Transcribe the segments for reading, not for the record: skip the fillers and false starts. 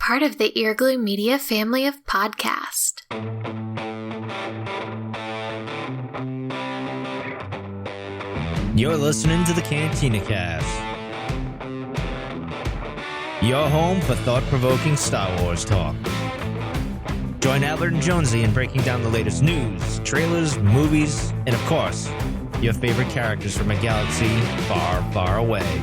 part of the Earglue Media family of podcasts. You're listening to the Cantina Cast, your home for thought-provoking Star Wars talk. Join Albert and Jonesy in breaking down the latest news, trailers, movies, and of course, your favorite characters from a galaxy far, far away.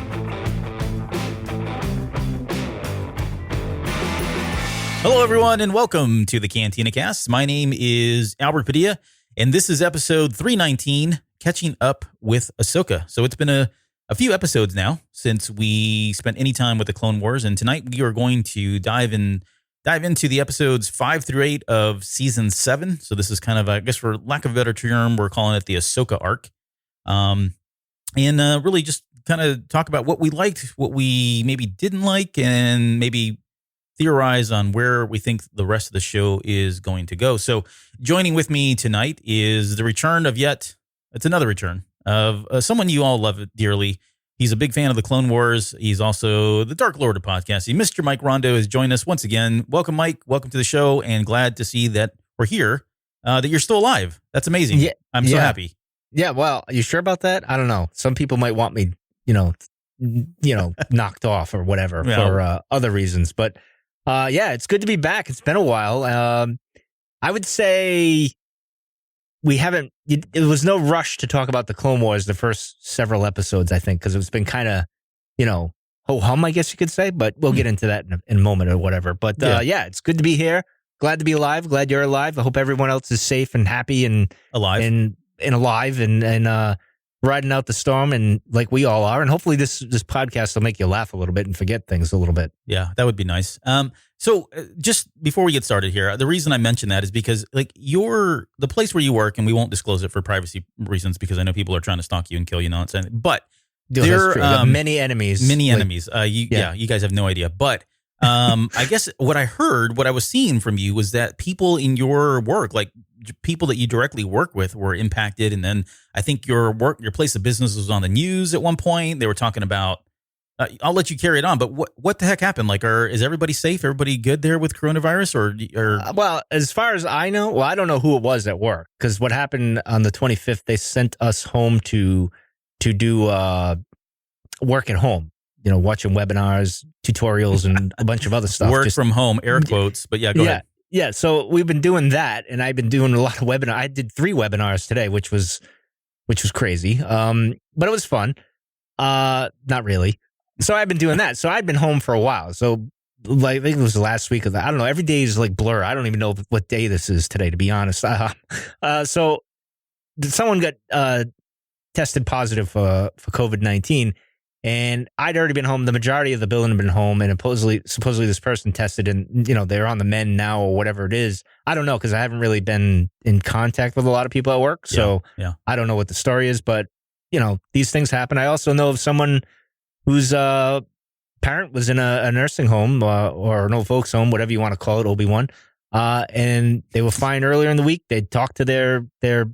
Hello, everyone, and welcome to the Cantina Cast. My name is Albert Padilla, and this is episode 319, Catching Up with Ahsoka. So it's been a few episodes now since we spent any time with the Clone Wars, and tonight we are going to dive into the episodes 5 through 8 of season 7. So this is kind of, I guess, for lack of a better term, we're calling it the Ahsoka arc, and really just kind of talk about what we liked, what we maybe didn't like, and maybe theorize on where we think the rest of the show is going to go. So joining with me tonight is the return of it's another return of someone you all love dearly. He's a big fan of the Clone Wars. He's also the Dark Lord of podcasting. Mr. Mike Rondo has joined us once again. Welcome, Mike. Welcome to the show, and glad to see that we're here, that you're still alive. That's amazing. Yeah, I'm so happy. Yeah, well, are you sure about that? I don't know. Some people might want me, knocked off or whatever for other reasons, but yeah, it's good to be back. It's been a while. I would say it was no rush to talk about the Clone Wars the first several episodes, I think, because it's been kind of, ho-hum, I guess you could say, but we'll get into that in a moment or whatever. But yeah, it's good to be here. Glad to be alive. Glad you're alive. I hope everyone else is safe and happy and alive and alive and riding out the storm, and like we all are. And hopefully this podcast will make you laugh a little bit and forget things a little bit. Yeah, that would be nice. So just before we get started here, the reason I mention that is because like the place where you work, and we won't disclose it for privacy reasons because I know people are trying to stalk you and kill you now. But there are many enemies. You guys have no idea. But I guess what I was seeing from you was that people in your work, like people that you directly work with, were impacted. And then I think your place of business was on the news at one point. They were talking about, I'll let you carry it on, but what the heck happened? Like, is everybody safe? Everybody good there with coronavirus or? Well, as far as I know, I don't know who it was at work, because what happened on the 25th, they sent us home to do work at home. Watching webinars, tutorials, and a bunch of other stuff. Work from home, air quotes, but yeah, go ahead. Yeah, so we've been doing that, and I've been doing a lot of webinars. I did 3 webinars today, which was crazy, but it was fun. Not really. So I've been doing that. So I'd been home for a while. So like, I think it was the last week of I don't know. Every day is like blur. I don't even know what day this is today, to be honest. So someone got tested positive for COVID-19. And I'd already been home. The majority of the building had been home, and supposedly this person tested, and they're on the mend now or whatever it is. I don't know, because I haven't really been in contact with a lot of people at work, so I don't know what the story is. But these things happen. I also know of someone whose parent was in a nursing home or an old folks home, whatever you want to call it, Obi-Wan. And they were fine earlier in the week. They talked to their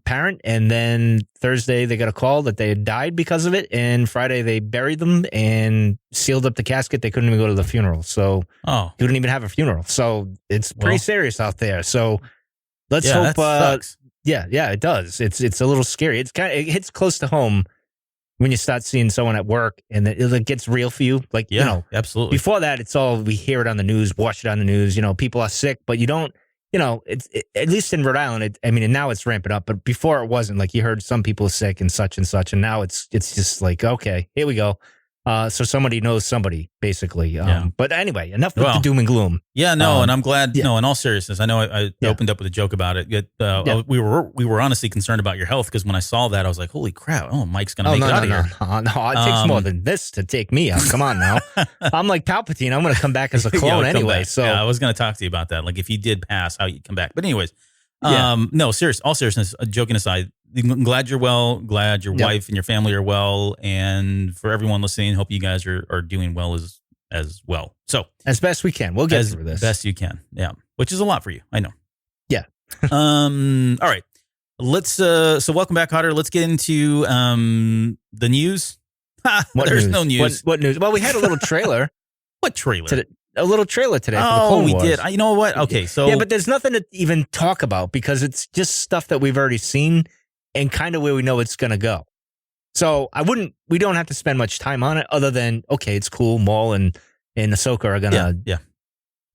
parent, and then Thursday they got a call that they had died because of it. And Friday they buried them and sealed up the casket. They couldn't even go to the funeral. So they couldn't even have a funeral. So it's pretty serious out there. So let's hope. That sucks. Yeah, it does. It's a little scary. It hits close to home when you start seeing someone at work and it gets real for you. Like, absolutely. Before that, it's all, we hear it on the news, watch it on the news, people are sick, but you don't, at least in Rhode Island, and now it's ramping up, but before it wasn't. Like, you heard some people sick and such, and now it's just like, okay, here we go. So somebody knows somebody, basically. But anyway, enough with the doom and gloom. Yeah, no, and I'm glad. No, in all seriousness, I know I opened up with a joke about it. We were honestly concerned about your health, because when I saw that, I was like, "Holy crap! Oh, Mike's gonna make it out of here." No, it takes more than this to take me out. Come on now, I'm like Palpatine. I'm gonna come back as a clone anyway. So I was gonna talk to you about that. Like, if you did pass, how you'd come back. But anyways, no, all seriousness, joking aside. I'm glad you're well. Glad your wife and your family are well, and for everyone listening, hope you guys are doing well as well. So as best we can, we'll get through this. As best you can, which is a lot for you, I know. Yeah. All right. Let's. So welcome back, Hodder. Let's get into the news. There's no news. What news? Well, we had a little trailer. What trailer? a little trailer today. For the Oh, Clone we Wars. did. You know what? Okay, so Yeah, but there's nothing to even talk about because it's just stuff that we've already seen and kind of where we know it's going to go. So we don't have to spend much time on it other than, okay, it's cool. Maul and Ahsoka are going to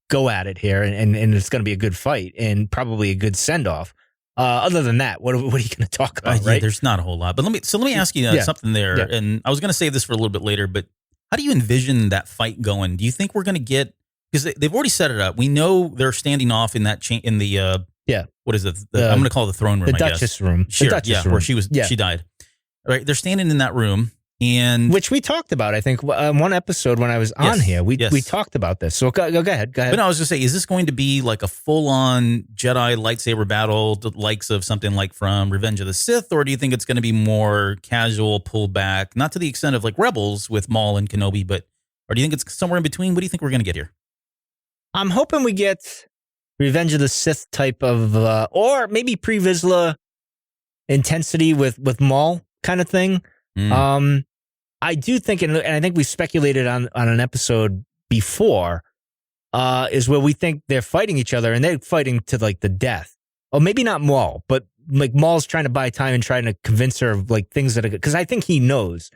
go at it here and it's going to be a good fight and probably a good send off. Other than that, what are you going to talk about? Right? There's not a whole lot. But let me ask you something there. Yeah. And I was going to save this for a little bit later, but how do you envision that fight going? Do you think we're going to get, because they've already set it up. We know they're standing off in that in the what is it? I'm going to call it the throne room. The Duchess room. Sure, the Duchess room. Where she died. Right, they're standing in that room, and which we talked about. I think one episode when I was on here, we talked about this. So go ahead. But no, I was just saying, is this going to be like a full on Jedi lightsaber battle, the likes of something like from Revenge of the Sith, or do you think it's going to be more casual, pulled back, not to the extent of like Rebels with Maul and Kenobi, or do you think it's somewhere in between? What do you think we're going to get here? I'm hoping we get Revenge of the Sith type of, or maybe pre-Vizsla intensity with Maul kind of thing. I do think, and I think we speculated on an episode before, is where we think they're fighting each other and they're fighting to like the death. Or maybe not Maul, but like Maul's trying to buy time and trying to convince her of like things that are good. Because I think he knows.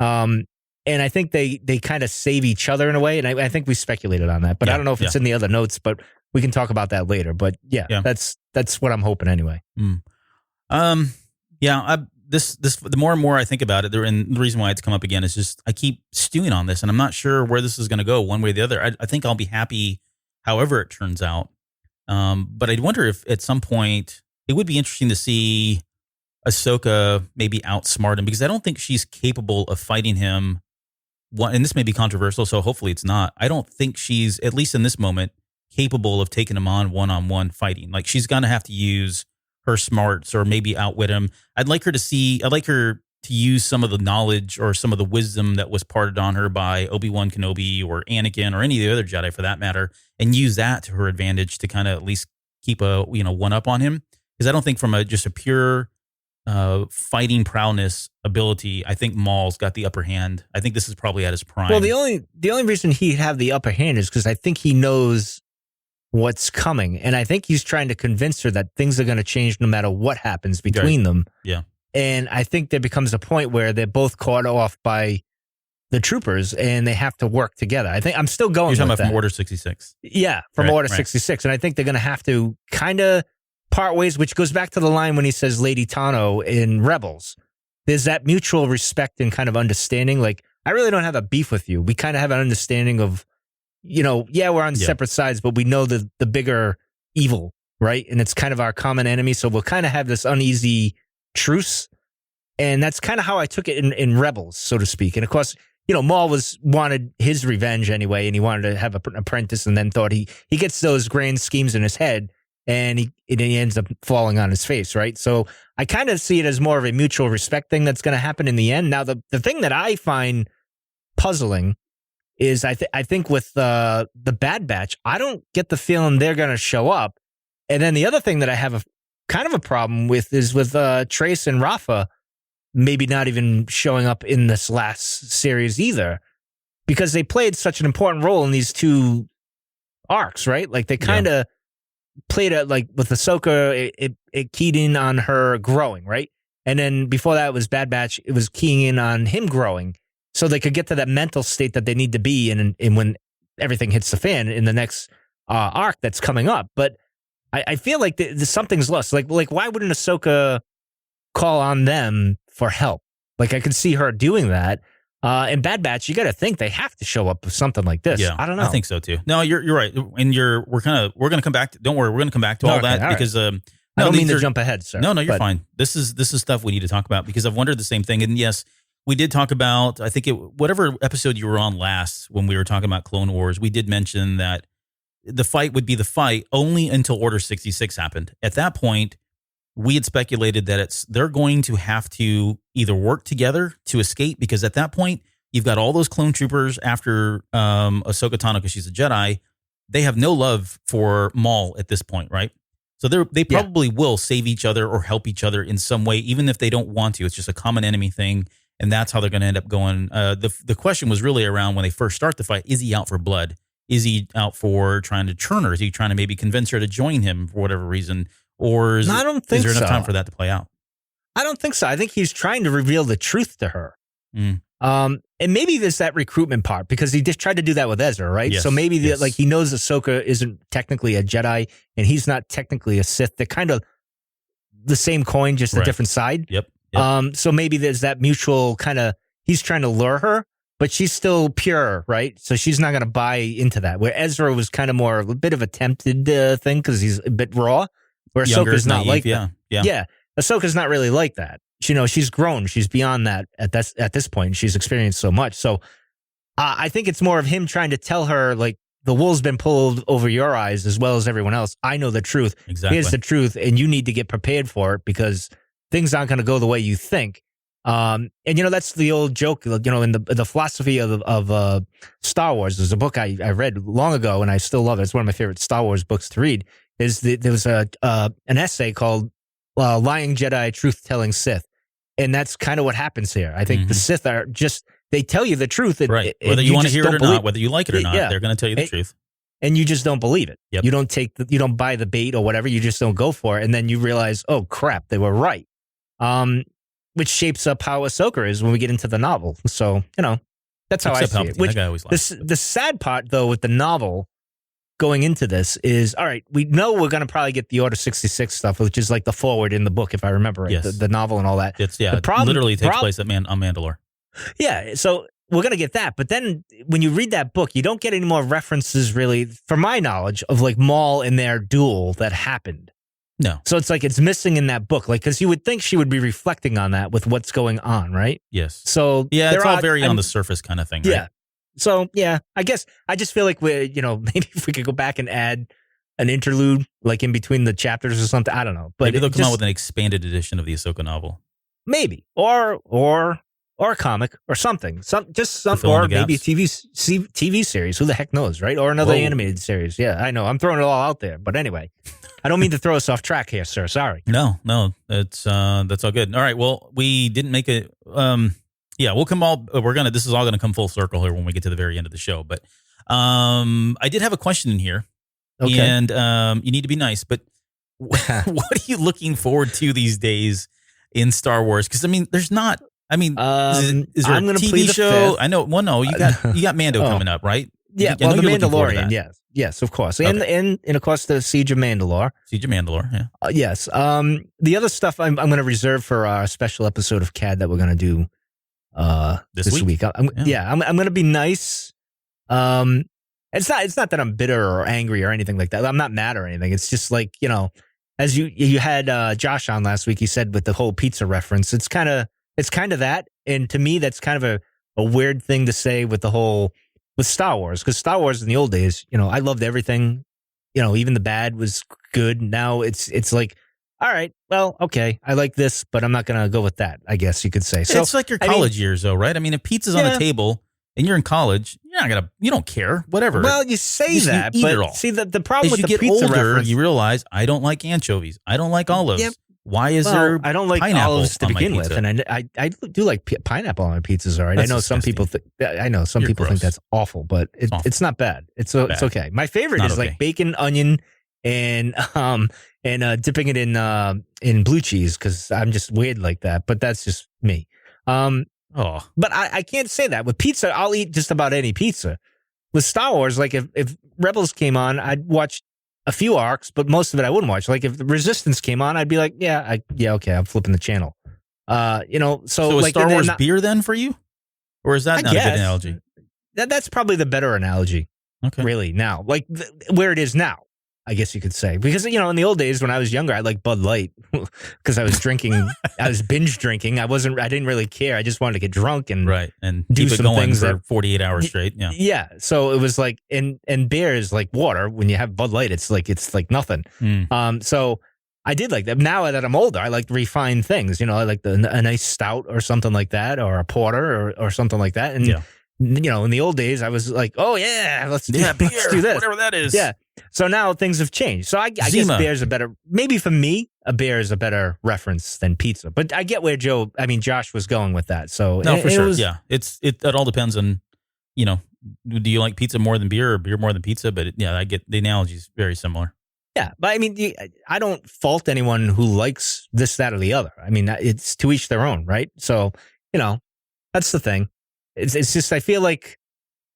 And I think they kind of save each other in a way. And I think we speculated on that. But I don't know if it's in the other notes, but we can talk about that later. But that's what I'm hoping anyway. The more and more I think about it, and the reason why it's come up again is just I keep stewing on this, and I'm not sure where this is going to go one way or the other. I think I'll be happy however it turns out. But I wonder if at some point it would be interesting to see Ahsoka maybe outsmart him, because I don't think she's capable of fighting him. And this may be controversial, so hopefully it's not. I don't think she's, at least in this moment, capable of taking him on one-on-one fighting. Like, she's going to have to use her smarts or maybe outwit him. I'd like her to use some of the knowledge or some of the wisdom that was parted on her by Obi-Wan Kenobi or Anakin or any of the other Jedi for that matter, and use that to her advantage to kind of at least keep a one up on him. Because I don't think from just a pure fighting prowess ability, I think Maul's got the upper hand. I think this is probably at his prime. Well, the only reason he'd have the upper hand is because I think he knows what's coming. And I think he's trying to convince her that things are going to change no matter what happens between them. Yeah. And I think there becomes a point where they're both caught off by the troopers and they have to work together. I think I'm still going with that. You're talking about from Order 66. Yeah, from Order 66. And I think they're going to have to kind of part ways, which goes back to the line when he says Lady Tano in Rebels. There's that mutual respect and kind of understanding. Like, I really don't have a beef with you. We kind of have an understanding of, we're on separate sides, but we know the bigger evil, right? And it's kind of our common enemy. So we'll kind of have this uneasy truce. And that's kind of how I took it in Rebels, so to speak. And of course, Maul wanted his revenge anyway, and he wanted to have an apprentice, and then thought he gets those grand schemes in his head, and he ends up falling on his face, right? So I kind of see it as more of a mutual respect thing that's going to happen in the end. Now, the thing that I find puzzling is I think with the Bad Batch, I don't get the feeling they're going to show up. And then the other thing that I have kind of a problem with is with Trace and Rafa maybe not even showing up in this last series either, because they played such an important role in these two arcs, right? Like they kind of played it like with Ahsoka, it keyed in on her growing, right? And then before that was Bad Batch, it was keying in on him growing, so they could get to that mental state that they need to be in when everything hits the fan in the next arc that's coming up. But I feel like something's lost. Like why wouldn't Ahsoka call on them for help? Like I could see her doing that. In Bad Batch, you got to think they have to show up with something like this. Yeah, I don't know. I think so too. No, you're right. And we're going to come back. Don't worry, we're going to come back to all that because I don't mean to jump ahead, sir. No, you're fine. This is stuff we need to talk about because I've wondered the same thing. And yes, we did talk about, I think whatever episode you were on last when we were talking about Clone Wars, we did mention that the fight would be the fight only until Order 66 happened. At that point, we had speculated that they're going to have to either work together to escape, because at that point, you've got all those clone troopers after Ahsoka Tano, because she's a Jedi. They have no love for Maul at this point, right? So they probably will save each other or help each other in some way, even if they don't want to. It's just a common enemy thing, and that's how they're going to end up going. The question was really around when they first start the fight, is he out for blood? Is he out for trying to churn her? Is he trying to maybe convince her to join him for whatever reason? Or is, No, I don't think is there enough so. time for that to play out? I don't think so. I think he's trying to reveal the truth to her. Mm. And maybe there's that recruitment part because he just tried to do that with Ezra, right? Yes, So maybe yes. like he knows Ahsoka isn't technically a Jedi and he's not technically a Sith. They're kind of the same coin, just a Right. different side. Yep. So maybe there's that mutual kind of, he's trying to lure her, but she's still pure, right? So she's not going to buy into that. Where Ezra was kind of more a bit of a tempted thing because he's a bit raw. Where Younger, Ahsoka's not naive, like yeah. that. Yeah. Ahsoka's not really like that. You know, she's grown. She's beyond that at this point. She's experienced so much. So I think it's more of him trying to tell her, like, the wool's been pulled over your eyes as well as everyone else. I know the truth. Exactly. Here's the truth, and you need to get prepared for it because things aren't going to go the way you think. And you know that's the old joke. You know, in the philosophy of Star Wars, there's a book I read long ago, and I still love it. It's one of my favorite Star Wars books to read. There was an essay called "Lying Jedi, Truth Telling Sith," and that's kind of what happens here. I think the Sith are just they tell you the truth, and, right? and Whether you want to hear it or believe not, whether you like it or not, they're going to tell you the truth. And you just don't believe it. Yep. You don't buy the bait or whatever. You just don't go for it. And then you realize, oh crap, they were right. Which shapes up how Ahsoka is when we get into the novel. So, you know, that's how Except I see it. Which, that guy always likes the sad part though with the novel going into this is, all right, we know we're going to probably get the Order 66 stuff, which is like the forward in the book, if I remember right, Yes. the novel and all that. It's The problem- literally takes place on Mandalore. Yeah, so we're going to get that. But then when you read that book, you don't get any more references, really, from my knowledge, of like Maul and their duel that happened. No. So it's like it's missing in that book. Like, because you would think she would be reflecting on that with what's going on, right? Yes. So Yeah, it's there all are- very I'm- on the surface kind of thing, right? Yeah. So, yeah, I guess I just feel like maybe if we could go back and add an interlude, like in between the chapters or something. I don't know. But Maybe they'll come just- out with an expanded edition of the Ahsoka novel. Maybe. Or a comic or something. Or in the maybe a gaps. TV series. Who the heck knows, right? Or another Whoa. animated series. Yeah, I know. I'm throwing it all out there. But anyway, I don't mean to throw us off track here, sir. Sorry. No, that's all good. All right, well, we didn't make it. We'll come all. This is all gonna come full circle here when we get to the very end of the show. But I did have a question in here, Okay. and you need to be nice. But what are you looking forward to these days in Star Wars? Because I mean, there's not. I mean, is there I'm a gonna TV plead the show? fifth. I know. Well, no, you got Mando coming up, right? Yeah, I know well, the you're looking forward to Mandalorian, that. yes, of course, and of course the Siege of Mandalore. Siege of Mandalore, yeah. Yes. The other stuff I'm going to reserve for our special episode of CAD that we're going to do this week. I'm going to be nice. It's not that I'm bitter or angry or anything like that. I'm not mad or anything. It's just like, you know, as you had Josh on last week, he said with the whole pizza reference, it's kind of that. And to me, that's kind of a weird thing to say with Star Wars, because Star Wars in the old days, you know, I loved everything. You know, even the bad was good. Now it's like, all right, well, okay, I like this, but I'm not going to go with that, I guess you could say. So it's like your college years, though, right? I mean, if pizza's on the table and you're in college, you don't care, whatever. Well, you say that, eat it but all. see the problem As with you the get pizza older, reference, you realize I don't like anchovies. I don't like olives. Yep. Why is there I don't like pineapple olives to on my begin with, pizza? and I do like pineapple on my pizzas. All right, That's I know some people. You're People think gross. that's awful, but awful. it's not bad. It's bad. okay. My favorite Not is okay. like bacon, onion, and dipping it in blue cheese because I'm just weird like that. But that's just me. Oh, But I can't say that with pizza. I'll eat just about any pizza. With Star Wars, like if Rebels came on, I'd watch a few arcs, but most of it I wouldn't watch. Like if the Resistance came on, I'd be like, okay, I'm flipping the channel. So is like Star Wars beer then for you, or is that I not a good guess. analogy? That's probably the better analogy, Okay, really. Now, like where it is now, I guess you could say, because you know in the old days when I was younger, I liked Bud Light because I was drinking, I was binge drinking. I didn't really care. I just wanted to get drunk and right, and do keep it some going things for that- 48 hours straight. Yeah, Yeah, so it was like, and beer is like water. When you have Bud Light, it's like nothing. So I did like that. Now that I'm older, I like refined things. You know, I like a nice stout or something like that, or a porter or something like that. And Yeah. you know, in the old days, I was like, oh yeah, let's do this. whatever that is. Yeah. So now things have changed. So I guess Zima. beer's a better. Maybe for me, a beer is a better reference than pizza. But I get where Josh was going with that. So No, for it sure. was- Yeah, it all depends on, Do you like pizza more than beer or beer more than pizza? But I get the analogy is very similar. Yeah, but I mean, I don't fault anyone who likes this, that, or the other. I mean, it's to each their own, right? So, that's the thing. It's just, I feel like,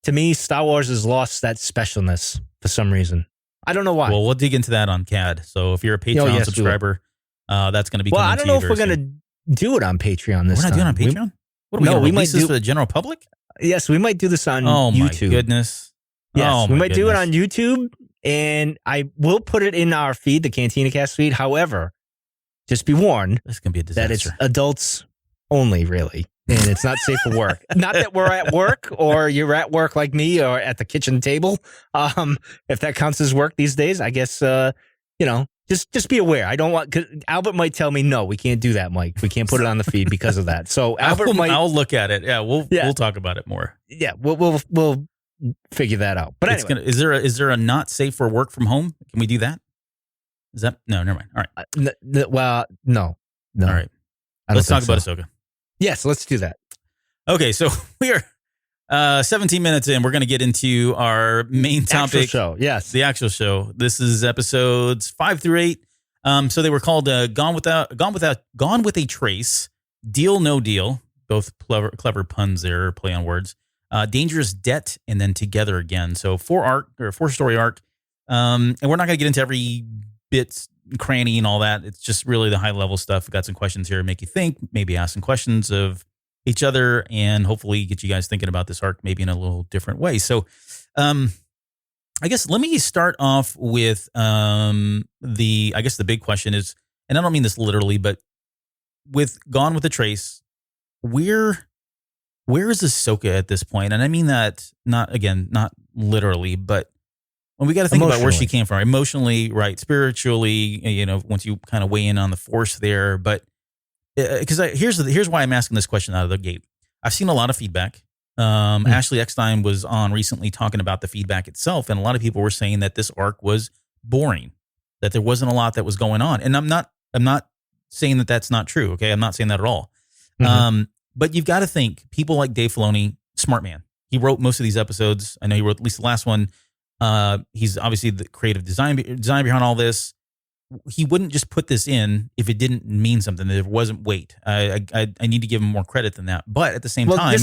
to me, Star Wars has lost that specialness for some reason. I don't know why. Well, we'll dig into that on CAD. So if you're a Patreon subscriber, that's going to be coming I don't know if we're going to do it on Patreon this time. We're not doing it on Patreon? What are we release this for the general public? Yes, we might do this on YouTube. Oh, my goodness. Yes, we might do it on YouTube. And I will put it in our feed, the Cantina Cast feed. However, just be warned this can be a disaster. That it's adults only, really. And it's not safe for work. Not that we're at work or you're at work like me or at the kitchen table. If that counts as work these days, I guess, just be aware. I don't want, cause Albert might tell me, no, we can't do that, Mike. We can't put it on the feed because of that. So Albert I'll look at it. Yeah, we'll talk about it more. Yeah, we'll figure that out. But anyway, is there a not safe for work from home? Can we do that? Is that no? Never mind. All right. No. All right. Let's talk about Ahsoka. Yes, let's do that. Okay, so we are 17 minutes in. We're going to get into our main topic. Actual show. Yes, the actual show. This is episodes 5 through 8. So they were called Gone with a Trace, Deal No Deal. Both clever puns there, play on words. Dangerous Debt, and then Together Again. So 4-story arc. And we're not going to get into every bit, cranny, and all that. It's just really the high level stuff. We've got some questions here to make you think, maybe ask some questions of each other, and hopefully get you guys thinking about this arc maybe in a little different way. So, I guess let me start off with the big question is, and I don't mean this literally, but with Gone with a Trace, where is Ahsoka at this point? And I mean that not literally, but when we got to think about where she came from, emotionally, right, spiritually, once you kind of weigh in on the Force there. But because here's why I'm asking this question out of the gate. I've seen a lot of feedback. Ashley Eckstein was on recently talking about the feedback itself, and a lot of people were saying that this arc was boring, that there wasn't a lot that was going on. And I'm not saying that that's not true. Okay, I'm not saying that at all. Mm-hmm. But you've got to think, people like Dave Filoni, smart man. He wrote most of these episodes. I know he wrote at least the last one. He's obviously the creative design behind all this. He wouldn't just put this in if it didn't mean something, that there wasn't weight. I need to give him more credit than that. But at the same time, I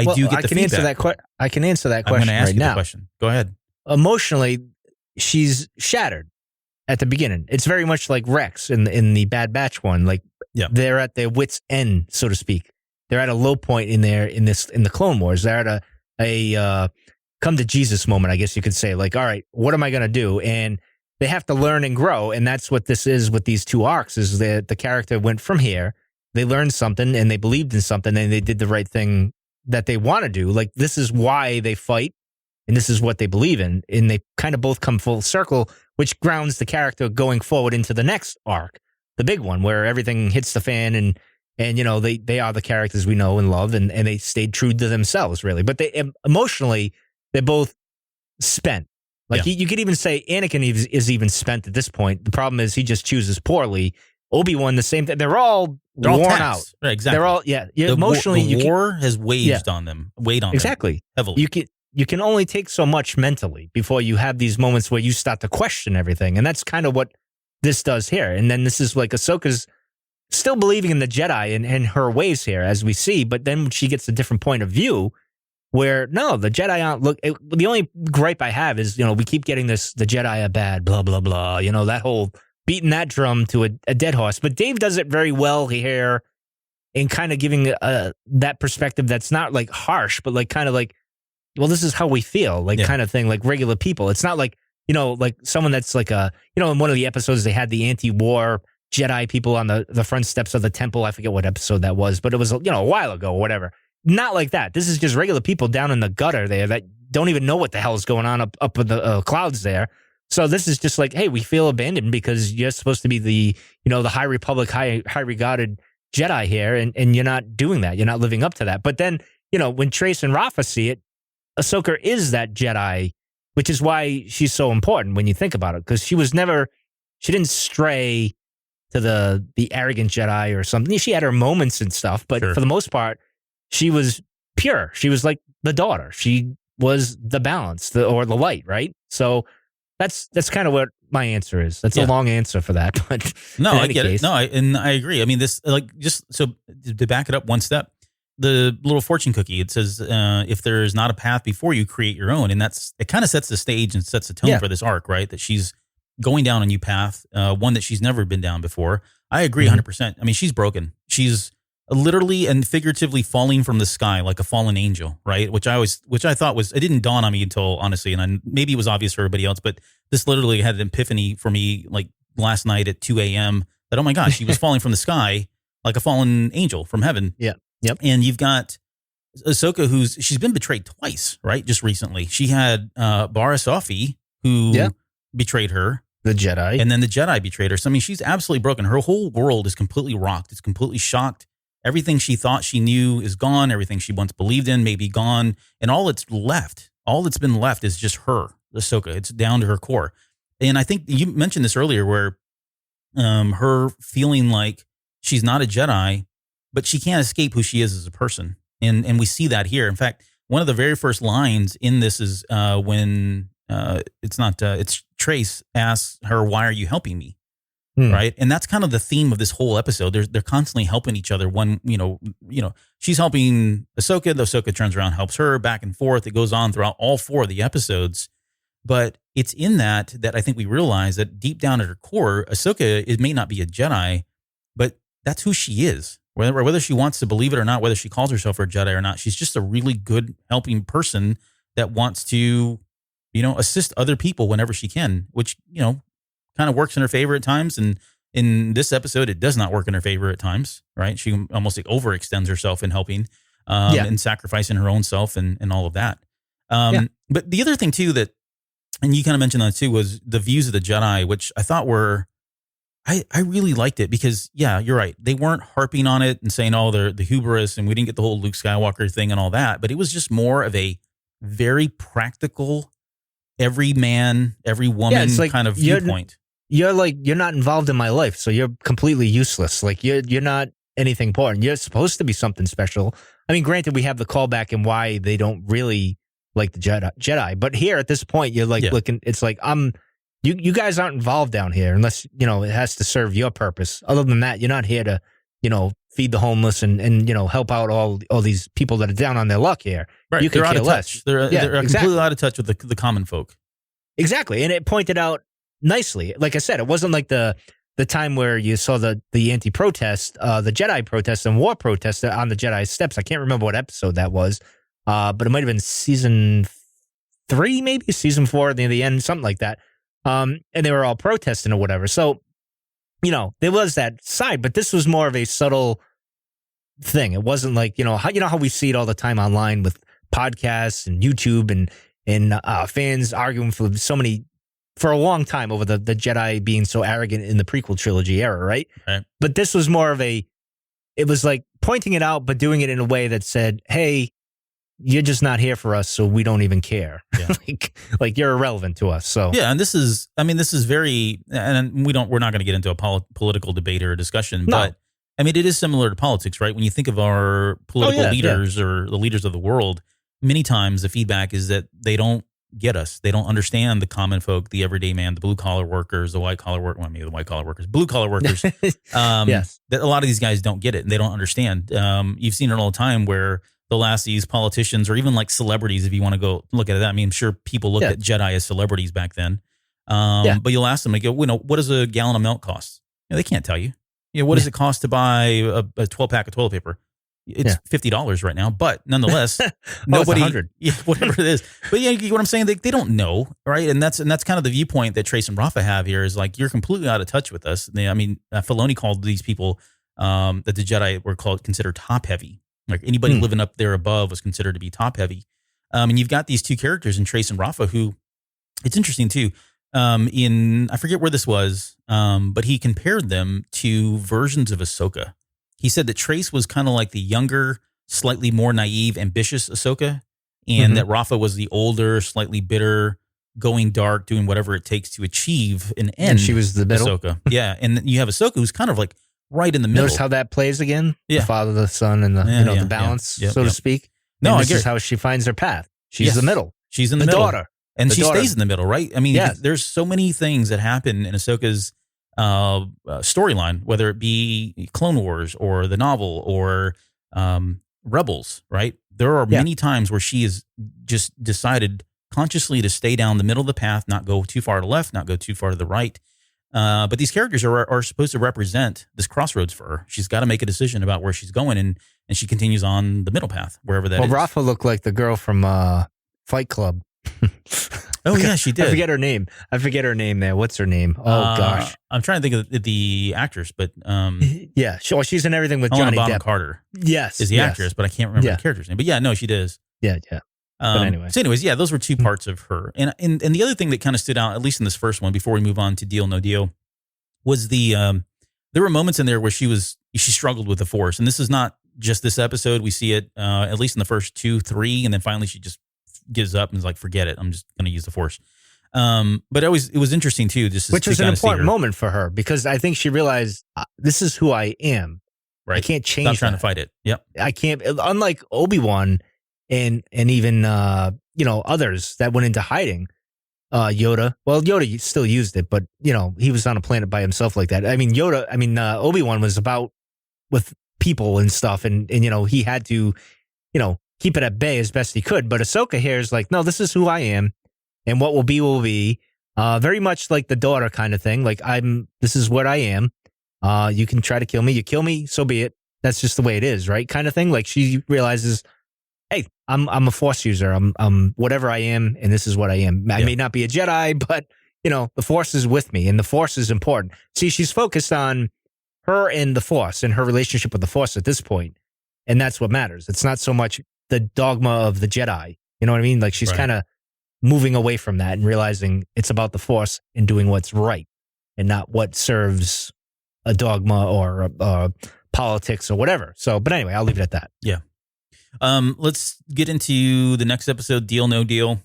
can answer that question. I can answer that question. I'm going to ask you the question. Go ahead. Emotionally, she's shattered at the beginning. It's very much like Rex in the Bad Batch one. Like they're at their wits' end, so to speak. They're at a low point in the Clone Wars. They're at a come to Jesus moment, I guess you could say. Like, all right, what am I going to do? And they have to learn and grow. And that's what this is with these two arcs, is that the character went from here. They learned something and they believed in something and they did the right thing that they want to do. Like, this is why they fight and this is what they believe in. And they kind of both come full circle, which grounds the character going forward into the next arc, the big one where everything hits the fan and they are the characters we know and love, and they stayed true to themselves, really. But they emotionally, they're both spent. Like you could even say Anakin is even spent at this point. The problem is he just chooses poorly. Obi-Wan, the same thing. They're all worn out. Right, exactly. They're all emotionally. The war has weighed on them. Exactly. Them heavily. You can only take so much mentally before you have these moments where you start to question everything, and that's kind of what this does here. And then this is like Ahsoka's still believing in the Jedi and her ways here, as we see, but then she gets a different point of view. Where, no, the Jedi aren't, the only gripe I have is, we keep getting this, the Jedi are bad, blah, blah, blah, that whole beating that drum to a dead horse. But Dave does it very well here in kind of giving that perspective that's not like harsh, but like kind of like, well, this is how we feel, kind of thing, like regular people. It's not like, like someone that's like in one of the episodes, they had the anti-war Jedi people on the front steps of the temple. I forget what episode that was, but it was, a while ago or whatever. Not like that. This is just regular people down in the gutter there that don't even know what the hell is going on up in the clouds there. So this is just like, hey, we feel abandoned because you're supposed to be the High Republic, high regarded Jedi here, and you're not doing that. You're not living up to that. But then, when Trace and Rafa see it, Ahsoka is that Jedi, which is why she's so important when you think about it, because she didn't stray to the arrogant Jedi or something. She had her moments and stuff, but for the most part, she was pure. She was like the daughter. She was the balance, or the light, right? So that's kind of what my answer is. That's a long answer for that, but no, in I any get case, it. No, I agree. I mean, this just so to back it up one step, the little fortune cookie, it says if there is not a path before you, create your own, and it kind of sets the stage and sets the tone for this arc, right? That she's going down a new path, one that she's never been down before. I agree 100%. I mean, she's broken. She's literally and figuratively falling from the sky like a fallen angel, right? Which I thought was, it didn't dawn on me until, honestly, and maybe it was obvious for everybody else, but this literally had an epiphany for me like last night at 2 a.m. that, oh my gosh, she was falling from the sky like a fallen angel from heaven. Yeah. Yep. And you've got Ahsoka, she's been betrayed twice, right? Just recently. She had Bara Sophie, who betrayed her. The Jedi. And then the Jedi betrayed her. So, I mean, she's absolutely broken. Her whole world is completely rocked. It's completely shocked. Everything she thought she knew is gone. Everything she once believed in may be gone. And all that's been left is just her, Ahsoka. It's down to her core. And I think you mentioned this earlier where her feeling like she's not a Jedi, but she can't escape who she is as a person. And we see that here. In fact, one of the very first lines in this is when it's Trace asks her, "Why are you helping me?" Right. And that's kind of the theme of this whole episode. They're constantly helping each other. One, she's helping Ahsoka. The Ahsoka turns around, helps her, back and forth. It goes on throughout all 4 of the episodes. But it's in that I think we realize that deep down at her core, Ahsoka, it may not be a Jedi, but that's who she is. Whether she wants to believe it or not, whether she calls herself a Jedi or not, she's just a really good helping person that wants to, assist other people whenever she can, which, kind of works in her favor at times. And in this episode, it does not work in her favor at times, right? She almost overextends herself in helping and sacrificing her own self and all of that. But the other thing too and you kind of mentioned that too, was the views of the Jedi, which I thought I really liked it because, yeah, you're right. They weren't harping on it and saying, oh, they're the hubris and we didn't get the whole Luke Skywalker thing and all that. But it was just more of a very practical, every man, every woman kind of viewpoint. You're not involved in my life, so you're completely useless. Like you're not anything important. You're supposed to be something special. I mean, granted, we have the callback and why they don't really like the Jedi, but here at this point, you're looking. It's like you guys aren't involved down here unless it has to serve your purpose. Other than that, you're not here to feed the homeless and help out all these people that are down on their luck here. Right, you they're could out of care touch. less. They're completely out of touch with the common folk. Exactly, and it pointed out nicely. Like I said, it wasn't like the time where you saw the anti-protest, the Jedi protest and war protest on the Jedi steps. I can't remember what episode that was, but it might have been season 3, maybe season 4 near the end, something like that. And they were all protesting or whatever. So, there was that side, but this was more of a subtle thing. It wasn't like how we see it all the time online with podcasts and YouTube and fans arguing for a long time over the Jedi being so arrogant in the prequel trilogy era, right? But this was more of it was like pointing it out, but doing it in a way that said, hey, you're just not here for us, so we don't even care. Yeah. like you're irrelevant to us. So yeah, and this is very, and we're not going to get into a political debate or a discussion, but I mean, it is similar to politics, right? When you think of our political leaders or the leaders of the world, many times the feedback is that they don't get us. They don't understand the common folk, the everyday man, the blue collar workers, the white collar workers, maybe the white collar workers, blue collar workers. Yes. That a lot of these guys don't get it and they don't understand. You've seen it all the time where they'll ask these politicians or even like celebrities, if you want to go look at that. I mean, I'm sure people looked at Jedi as celebrities back then. But you'll ask them, they go, what does a gallon of milk cost? They can't tell you. What does it cost to buy a 12-pack of toilet paper? It's $50 right now, but nonetheless, nobody, whatever it is. But you get what I'm saying? They don't know, right? And that's kind of the viewpoint that Trace and Rafa have here is like, you're completely out of touch with us. I mean, Filoni called these people that the Jedi were considered top heavy. Like anybody living up there above was considered to be top heavy. And you've got these two characters in Trace and Rafa who, it's interesting too. I forget where this was, but he compared them to versions of Ahsoka. He said that Trace was kind of like the younger, slightly more naive, ambitious Ahsoka, and that Rafa was the older, slightly bitter, going dark, doing whatever it takes to achieve an end. And she was the middle. Ahsoka. Yeah, and you have Ahsoka who's kind of like right in the middle. Notice how that plays again? Yeah. The father, the son, and the balance, so to speak. No, and this is how she finds her path. She's the middle. She's in the middle. Daughter. And she daughter. stays in the middle, right? I mean, there's so many things that happen in Ahsoka's storyline, whether it be Clone Wars or the novel or Rebels, right? There are many times where she has just decided consciously to stay down the middle of the path, not go too far to the left, not go too far to the right. But these characters are supposed to represent this crossroads for her. She's got to make a decision about where she's going, and she continues on the middle path, wherever that is. Well, Rafa looked like the girl from Fight Club. Oh, yeah, she did. I forget her name there. What's her name? Oh, gosh. I'm trying to think of the actress, but... yeah, she's in everything with Helena Johnny Bonham Depp. Carter. Yes. Is the actress, but I can't remember the character's name. But yeah, no, she does. Yeah. But anyway. So anyways, yeah, those were two parts of her. And the other thing that kind of stood out, at least in this first one, before we move on to Deal No Deal, was there were moments in there where she struggled with the Force. And this is not just this episode. We see it at least in the first 2, 3, and then finally she just gives up and is like, forget it. I'm just going to use the Force. But it was interesting too. Which was an important moment for her because I think she realized this is who I am. Right. I can't change. Stop trying to fight it. Yep. I can't. Unlike Obi-Wan and even others that went into hiding. Yoda. Well, Yoda still used it, but he was on a planet by himself like that. I mean, Obi-Wan was about with people and stuff, and he had to keep it at bay as best he could. But Ahsoka here is like, no, this is who I am. And what will be, very much like the daughter kind of thing. Like this is what I am. You can try to kill me. You kill me, so be it. That's just the way it is, right? Kind of thing. Like she realizes, hey, I'm a Force user. I'm whatever I am, and this is what I am. I may not be a Jedi, but the Force is with me, and the Force is important. See, she's focused on her and the Force and her relationship with the Force at this point, and that's what matters. It's not so much the dogma of the Jedi. You know what I mean? Like she's kind of moving away from that and realizing it's about the Force and doing what's right and not what serves a dogma or politics or whatever. So, but anyway, I'll leave it at that. Yeah. Let's get into the next episode, Deal No Deal.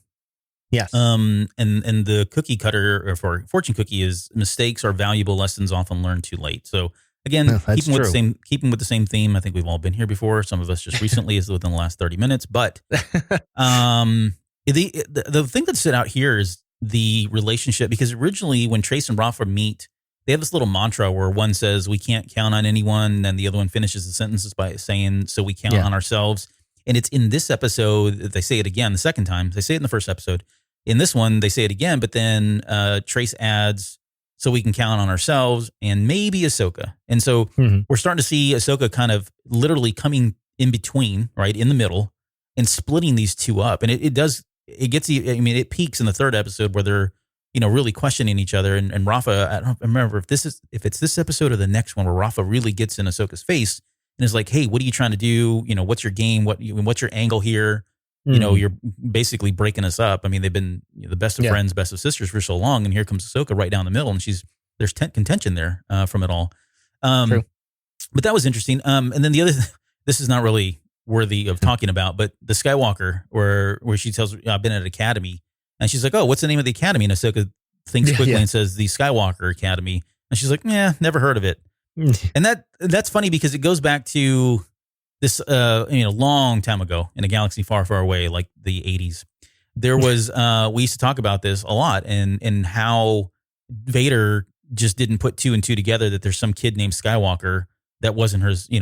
Yes. And the cookie cutter or for fortune cookie is mistakes are valuable lessons often learned too late. So again, keeping with the same theme. I think we've all been here before. Some of us just recently is within the last 30 minutes, but the thing that stood out here is the relationship, because originally when Trace and Rafa meet, they have this little mantra where one says, we can't count on anyone. And the other one finishes the sentences by saying, so we count on ourselves. And it's in this episode that they say it again the second time. They say it in the first episode. In this one, they say it again, but then Trace adds, so we can count on ourselves and maybe Ahsoka. And so we're starting to see Ahsoka kind of literally coming in between, right, in the middle and splitting these two up. And it peaks in the third episode where they're, really questioning each other. And Rafa, I don't remember if it's this episode or the next one where Rafa really gets in Ahsoka's face and is like, hey, what are you trying to do? What's your game? What's your angle here? You're basically breaking us up. I mean, they've been the best of friends, best of sisters for so long. And here comes Ahsoka right down the middle. And there's contention there from it all. True. But that was interesting. And then the other, this is not really worthy of talking about, but the Skywalker where she tells, I've been at Academy. And she's like, oh, what's the name of the Academy? And Ahsoka thinks quickly and says, the Skywalker Academy. And she's like, never heard of it. And that's funny because it goes back to this, long time ago in a galaxy far, far away, like the 80s. There was, we used to talk about this a lot and how Vader just didn't put 2 and 2 together, that there's some kid named Skywalker that wasn't hers, he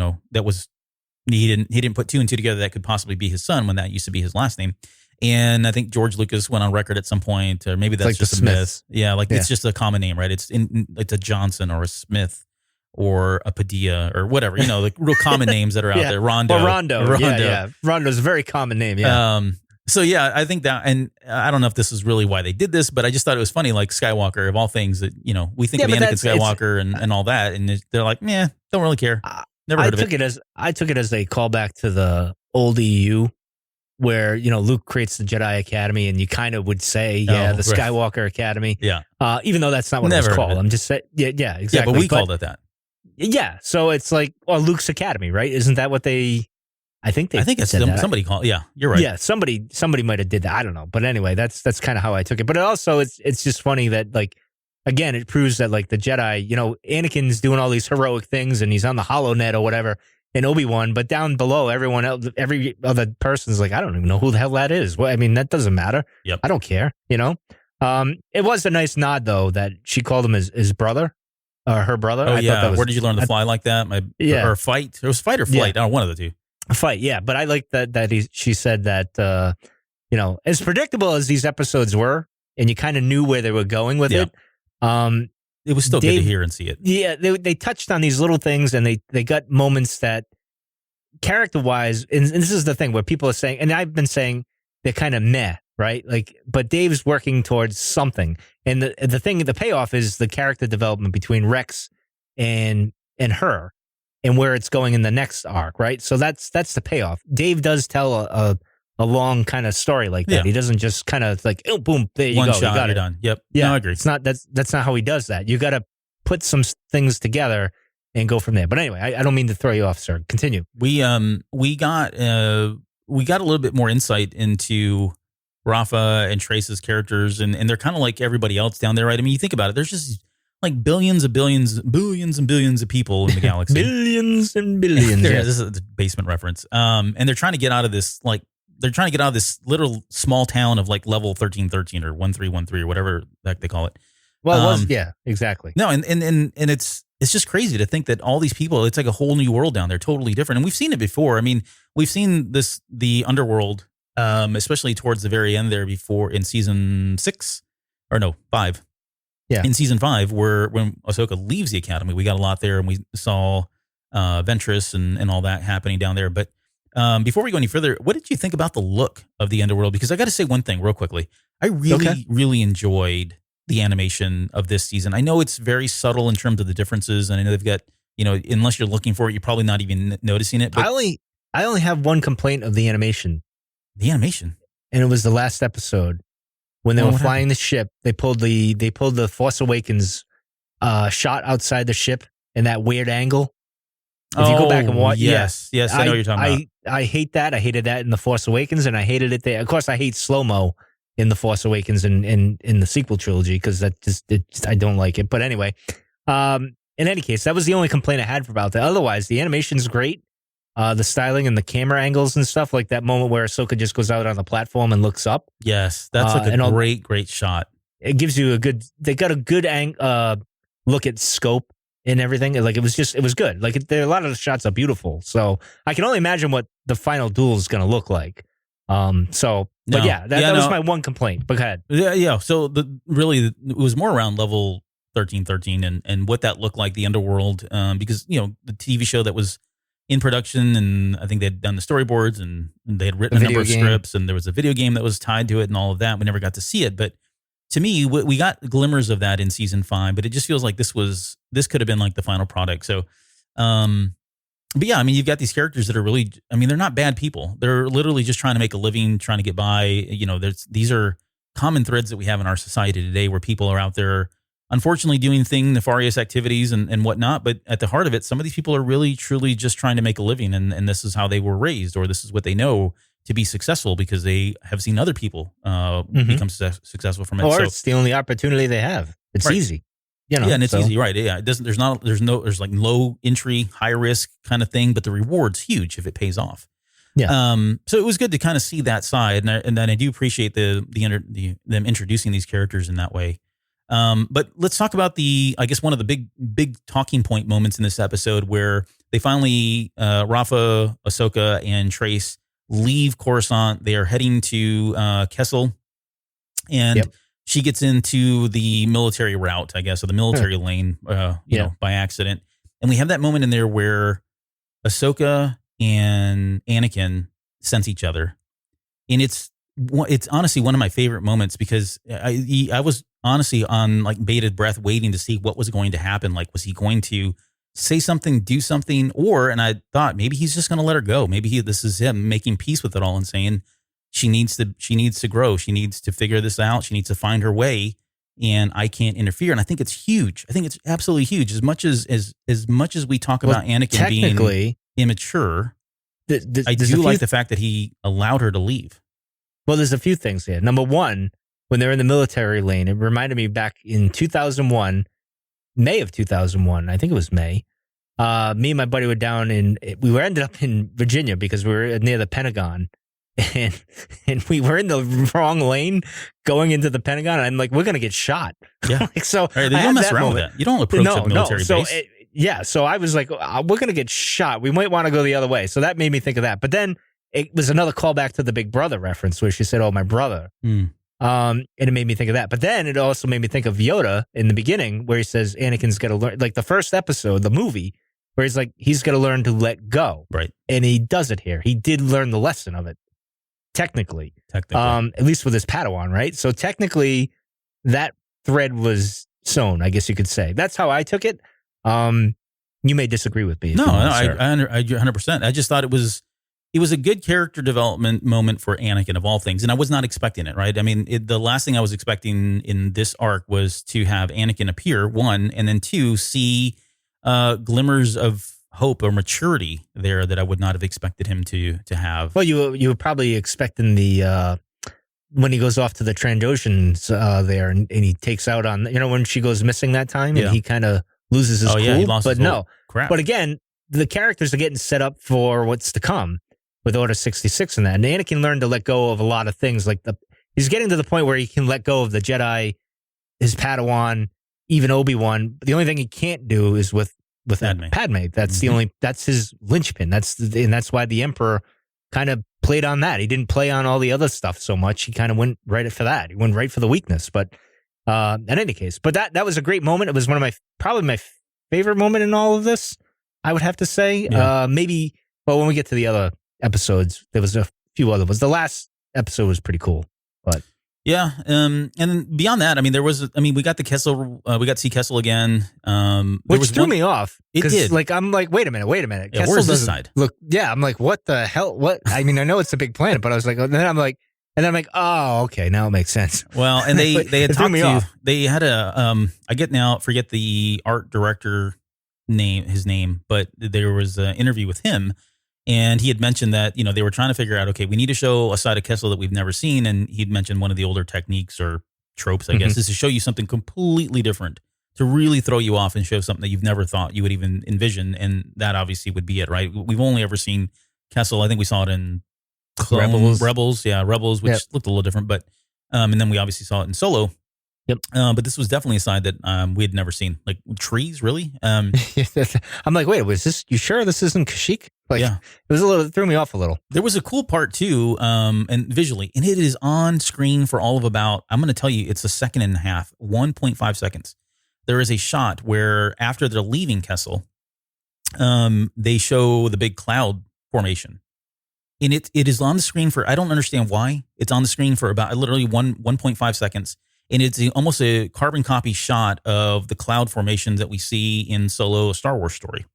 didn't put 2 and 2 together that could possibly be his son when that used to be his last name. And I think George Lucas went on record at some point, or maybe that's like just a myth. Yeah, it's just a common name, right? It's a Johnson or a Smith or a Padilla or whatever, like real common names that are out there. Rondo. Well, Rondo. Yeah. Rondo's a very common name. Yeah. So yeah, I think that, and I don't know if this is really why they did this, but I just thought it was funny, like Skywalker of all things that, we think of Anakin Skywalker and all that. And they're like, don't really care. Never heard of it. I took it as a callback to the old EU where, Luke creates the Jedi Academy and you kind of would say, the Skywalker Academy. Yeah. Even though that's not what it was called. I'm just saying, yeah, exactly. Yeah, but we called it that. Yeah. So it's like, Luke's Academy, right? Isn't that what I think it's somebody called. Yeah, you're right. Yeah. Somebody might have did that. I don't know. But anyway, that's kind of how I took it. But also it's just funny that like, again, it proves that like the Jedi, Anakin's doing all these heroic things and he's on the HoloNet or whatever. and Obi-Wan, but down below, everyone else, every other person's like, I don't even know who the hell that is. Well, I mean, that doesn't matter. Yep. I don't care, you know? It was a nice nod, though, that she called him his brother, or her brother. Oh, I yeah. thought that was, Where did you learn to fly like that? Or fight? It was fight or flight. Yeah. One of the two. A fight, yeah. But I like that she said that, you know, as predictable as these episodes were, and you kind of knew where they were going with it. It was still good to hear and see it. Yeah, they touched on these little things, and they got moments that, character-wise, and this is the thing where people are saying, and I've been saying, they're kind of meh, right? Like, but Dave's working towards something, and the payoff is the character development between Rex and her, and where it's going in the next arc, right? So that's the payoff. Dave does tell a long kind of story like that. Yeah. He doesn't just kind of like, oh, boom, there you One go, shot, you got you're it. done. Yep. Yeah, no, I agree. It's not that's not how he does that. You got to put some things together and go from there. But anyway, I don't mean to throw you off, sir. Continue. We got a little bit more insight into Rafa and Trace's characters, and they're kind of like everybody else down there, right? I mean, you think about it. There's just like billions and billions of people in the galaxy. Billions and billions. This is a basement reference. And they're trying to get out of this, little small town of like level 1313 or 1313 or whatever the heck they call it. Well, it was, yeah, exactly. No, and it's just crazy to think that all these people, it's like a whole new world down there, totally different. And we've seen it before. I mean, we've seen the Underworld, especially towards the very end there before in season 5. Yeah. In season 5, when Ahsoka leaves the academy, we got a lot there, and we saw Ventress and all that happening down there. But before we go any further, what did you think about the look of the Underworld? Because I got to say one thing real quickly. I really enjoyed the animation of this season. I know it's very subtle in terms of the differences, and I know they've got, unless you're looking for it, you're probably not even noticing it. But I only have one complaint of the animation. The animation, and it was the last episode when they were flying the ship. They pulled the Force Awakens shot outside the ship in that weird angle. If you go back and watch, yes, I know what you're talking about. I hate that. I hated that in the Force Awakens, and I hated it there. Of course, I hate slow-mo in the Force Awakens and in the sequel trilogy, because I don't like it. But anyway, in any case, that was the only complaint I had about that. Otherwise, the animation's great. The styling and the camera angles and stuff, like that moment where Ahsoka just goes out on the platform and looks up. Yes, that's like a great shot. It gives you they got a good look at scope and everything. Like it was good. Like a lot of the shots are beautiful. So I can only imagine what the final duel is going to look like. That was my one complaint. But go ahead. Yeah. So it was more around level 1313 and what that looked like, the Underworld, because the TV show that was in production, and I think they'd done the storyboards, and they had written a number of scripts, and there was a video game that was tied to it and all of that. We never got to see it, but to me, we got glimmers of that in season 5, but it just feels like this could have been like the final product. So, but yeah, I mean, you've got these characters that are really, I mean, they're not bad people. They're literally just trying to make a living, trying to get by. These are common threads that we have in our society today, where people are out there, unfortunately, doing nefarious activities and whatnot. But at the heart of it, some of these people are really, truly just trying to make a living. And this is how they were raised, or this is what they know to be successful, because they have seen other people become successful from it. Or it's the only opportunity they have. It's easy. And it's easy, right? Yeah, it doesn't. There's like low entry, high risk kind of thing, but the reward's huge if it pays off. Yeah. So it was good to kind of see that side, and then I do appreciate them introducing these characters in that way. But let's talk about I guess one of the big talking point moments in this episode, where they finally Rafa, Ahsoka, and Trace leave Coruscant. They are heading to Kessel, and she gets into the military route, I guess, or the military lane, by accident. And we have that moment in there where Ahsoka and Anakin sense each other. And it's honestly one of my favorite moments, because I was honestly on like bated breath waiting to see what was going to happen. Like, was he going to say something, do something, and I thought maybe he's just going to let her go. Maybe this is him making peace with it all and saying, she needs to grow. She needs to figure this out. She needs to find her way, and I can't interfere. And I think it's huge. I think it's absolutely huge. As much as we talk about Anakin being immature, I do like the fact that he allowed her to leave. Well, there's a few things here. Number one, when they're in the military lane, it reminded me back in 2001, May of 2001. I think it was May. me and my buddy were we were ended up in Virginia because we were near the Pentagon. And we were in the wrong lane going into the Pentagon. And I'm like, we're going to get shot. Yeah. So you don't mess around with that. You don't approach a military base. So I was like, we're going to get shot. We might want to go the other way. So that made me think of that. But then it was another callback to the Big Brother reference where she said, oh, my brother. And it made me think of that. But then it also made me think of Yoda in the beginning where he says Anakin's got to learn, like the first episode, the movie, where he's like, he's got to learn to let go. Right. And he does it here. He did learn the lesson of it. Technically. At least with his Padawan, right? So technically, that thread was sewn, I guess you could say. That's how I took it. You may disagree with me. I 100%. I just thought it was a good character development moment for Anakin of all things, and I was not expecting it, right? I mean, the last thing I was expecting in this arc was to have Anakin appear, one, and then two, see glimmers of hope or maturity there that I would not have expected him to have. Well, you were probably expecting the when he goes off to the Trandoshans there and he takes out on, when she goes missing that time and he kind of loses his cool. He lost his crap. But again, the characters are getting set up for what's to come with Order 66 and that. And Anakin learned to let go of a lot of things. Like he's getting to the point where he can let go of the Jedi, his Padawan, even Obi-Wan. The only thing he can't do is with Padme. That's that's his linchpin. That's why the Emperor kind of played on that. He didn't play on all the other stuff so much. He kind of went right for that. He went right for the weakness. But in any case, but that was a great moment. It was one of probably my favorite moment in all of this, I would have to say. Yeah. Maybe, well, when we get to the other episodes, there was a few other ones. The last episode was pretty cool, but. Yeah, and beyond that, I mean, we got the Kessel, we got to see Kessel again, which threw me off. It did. Like I'm like, wait a minute. Yeah, where's this side? Look, yeah, I'm like, what the hell? What? I mean, I know it's a big planet, but I was like, and then I'm like, oh, okay, now it makes sense. Well, and they had talked to, they had forget the art director his name, but there was an interview with him. And he had mentioned that, they were trying to figure out, okay, we need to show a side of Kessel that we've never seen. And he'd mentioned one of the older techniques or tropes, I guess, is to show you something completely different, to really throw you off and show something that you've never thought you would even envision. And that obviously would be it, right? We've only ever seen Kessel. I think we saw it in Rebels, which looked a little different. But and then we obviously saw it in Solo. Yep. But this was definitely a side that we had never seen. Like trees, really? I'm like, wait, was this? You sure this isn't Kashyyyk? Like, yeah. It threw me off a little. There was a cool part too, and visually, and it is on screen for all of about, I'm going to tell you, it's a second and a half, 1.5 seconds. There is a shot where after they're leaving Kessel, they show the big cloud formation. And it is on the screen for, I don't understand why, it's on the screen for about literally 1.5 seconds. And it's almost a carbon copy shot of the cloud formation that we see in Solo, A Star Wars Story.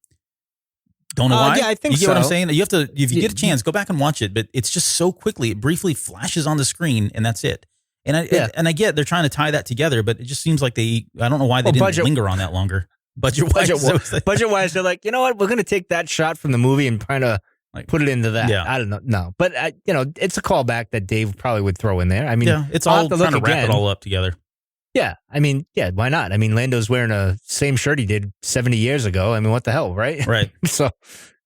Don't know why. Yeah, I think you get what I'm saying? You have to, if you get a chance, go back and watch it. But it's just so quickly, it briefly flashes on the screen, and that's it. And I get they're trying to tie that together, but it just seems like I don't know why they didn't linger on that longer. Budget-wise, they're like, you know what? We're going to take that shot from the movie and kind of put it into that. Yeah. I don't know. No, but it's a callback that Dave probably would throw in there. I mean, it's all trying to wrap it all up together. Yeah. I mean, why not? I mean, Lando's wearing the same shirt he did 70 years ago. I mean, what the hell, right? Right. So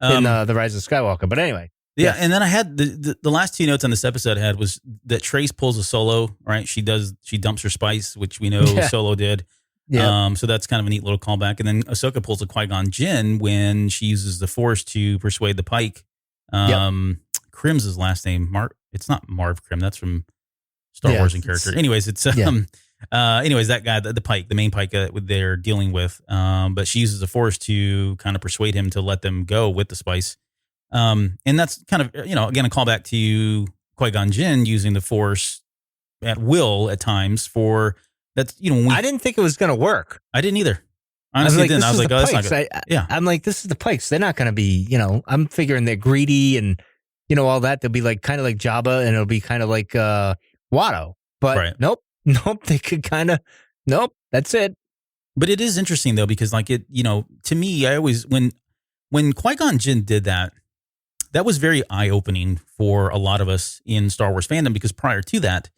in The Rise of Skywalker. But anyway. Yeah. And then I had the last two notes on this episode I had was that Trace pulls a Solo, right? She dumps her spice, which we know Solo did. Yeah. So that's kind of a neat little callback. And then Ahsoka pulls a Qui-Gon Jinn when she uses the Force to persuade the Pike. Krim's his last name. It's not Marv Krim. That's from Star Wars in character. Anyways, it's that guy, the Pike, the main Pike they're dealing with. But she uses the Force to kind of persuade him to let them go with the spice. And that's kind of, again, a callback to Qui-Gon Jinn using the Force at will at times for that's, I didn't think it was going to work. I didn't either. Honestly, I was like, oh, that's not good. I'm like, this is the Pikes. They're not going to be, I'm figuring they're greedy and, all that. They'll be like kind of like Jabba and it'll be kind of like Watto. But nope, they could kind of, that's it. But it is interesting though, because like it, to me, I always, when Qui-Gon Jinn did that was very eye-opening for a lot of us in Star Wars fandom, because prior to that,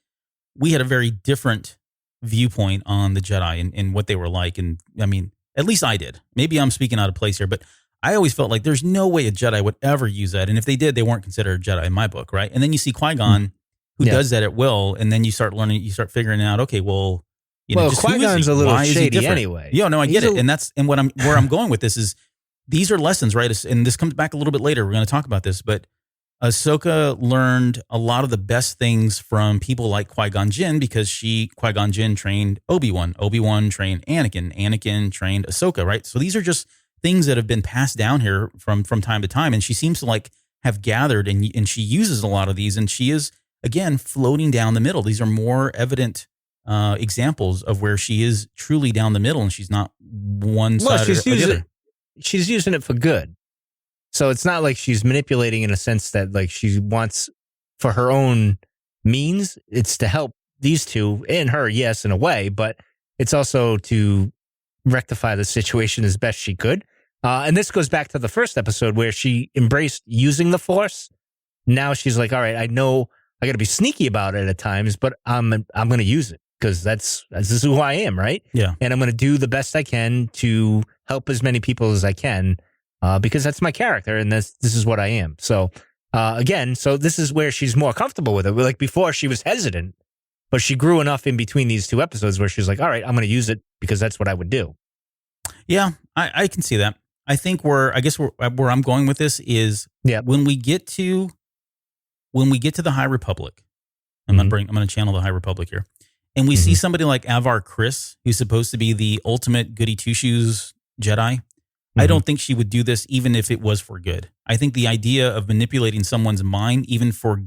we had a very different viewpoint on the Jedi and what they were like. And I mean, at least I did. Maybe I'm speaking out of place here, but I always felt like there's no way a Jedi would ever use that. And if they did, they weren't considered a Jedi in my book, right? And then you see Qui-Gon who does that at will. And then you start learning, you start figuring out, okay, well, just Qui-Gon's a little shady anyway. Yeah, no, I get it. And where I'm going with this is these are lessons, right? And this comes back a little bit later. We're going to talk about this, but Ahsoka learned a lot of the best things from people like Qui-Gon Jinn because Qui-Gon Jinn trained Obi-Wan. Obi-Wan trained Anakin. Anakin trained Ahsoka, right? So these are just things that have been passed down here from time to time. And she seems to like have gathered and she uses a lot of these. And she is, again, floating down the middle. These are more evident examples of where she is truly down the middle and she's not one side or the other. She's using it for good. So it's not like she's manipulating in a sense that like she wants for her own means. It's to help these two and her, yes, in a way, but it's also to rectify the situation as best she could. And this goes back to the first episode where she embraced using the Force. Now she's like, all right, I know I got to be sneaky about it at times, but I'm going to use it because this is who I am, right? Yeah. And I'm going to do the best I can to help as many people as I can. Because that's my character and this is what I am. So, again, so this is where she's more comfortable with it. Like before she was hesitant, but she grew enough in between these two episodes where she's like, all right, I'm going to use it because that's what I would do. Yeah, I can see that. I think where I'm going with this is when we get to the High Republic, I'm going to channel the High Republic here. And we see somebody like Avar Kriss, who's supposed to be the ultimate goody two shoes Jedi. I don't think she would do this even if it was for good. I think the idea of manipulating someone's mind, even for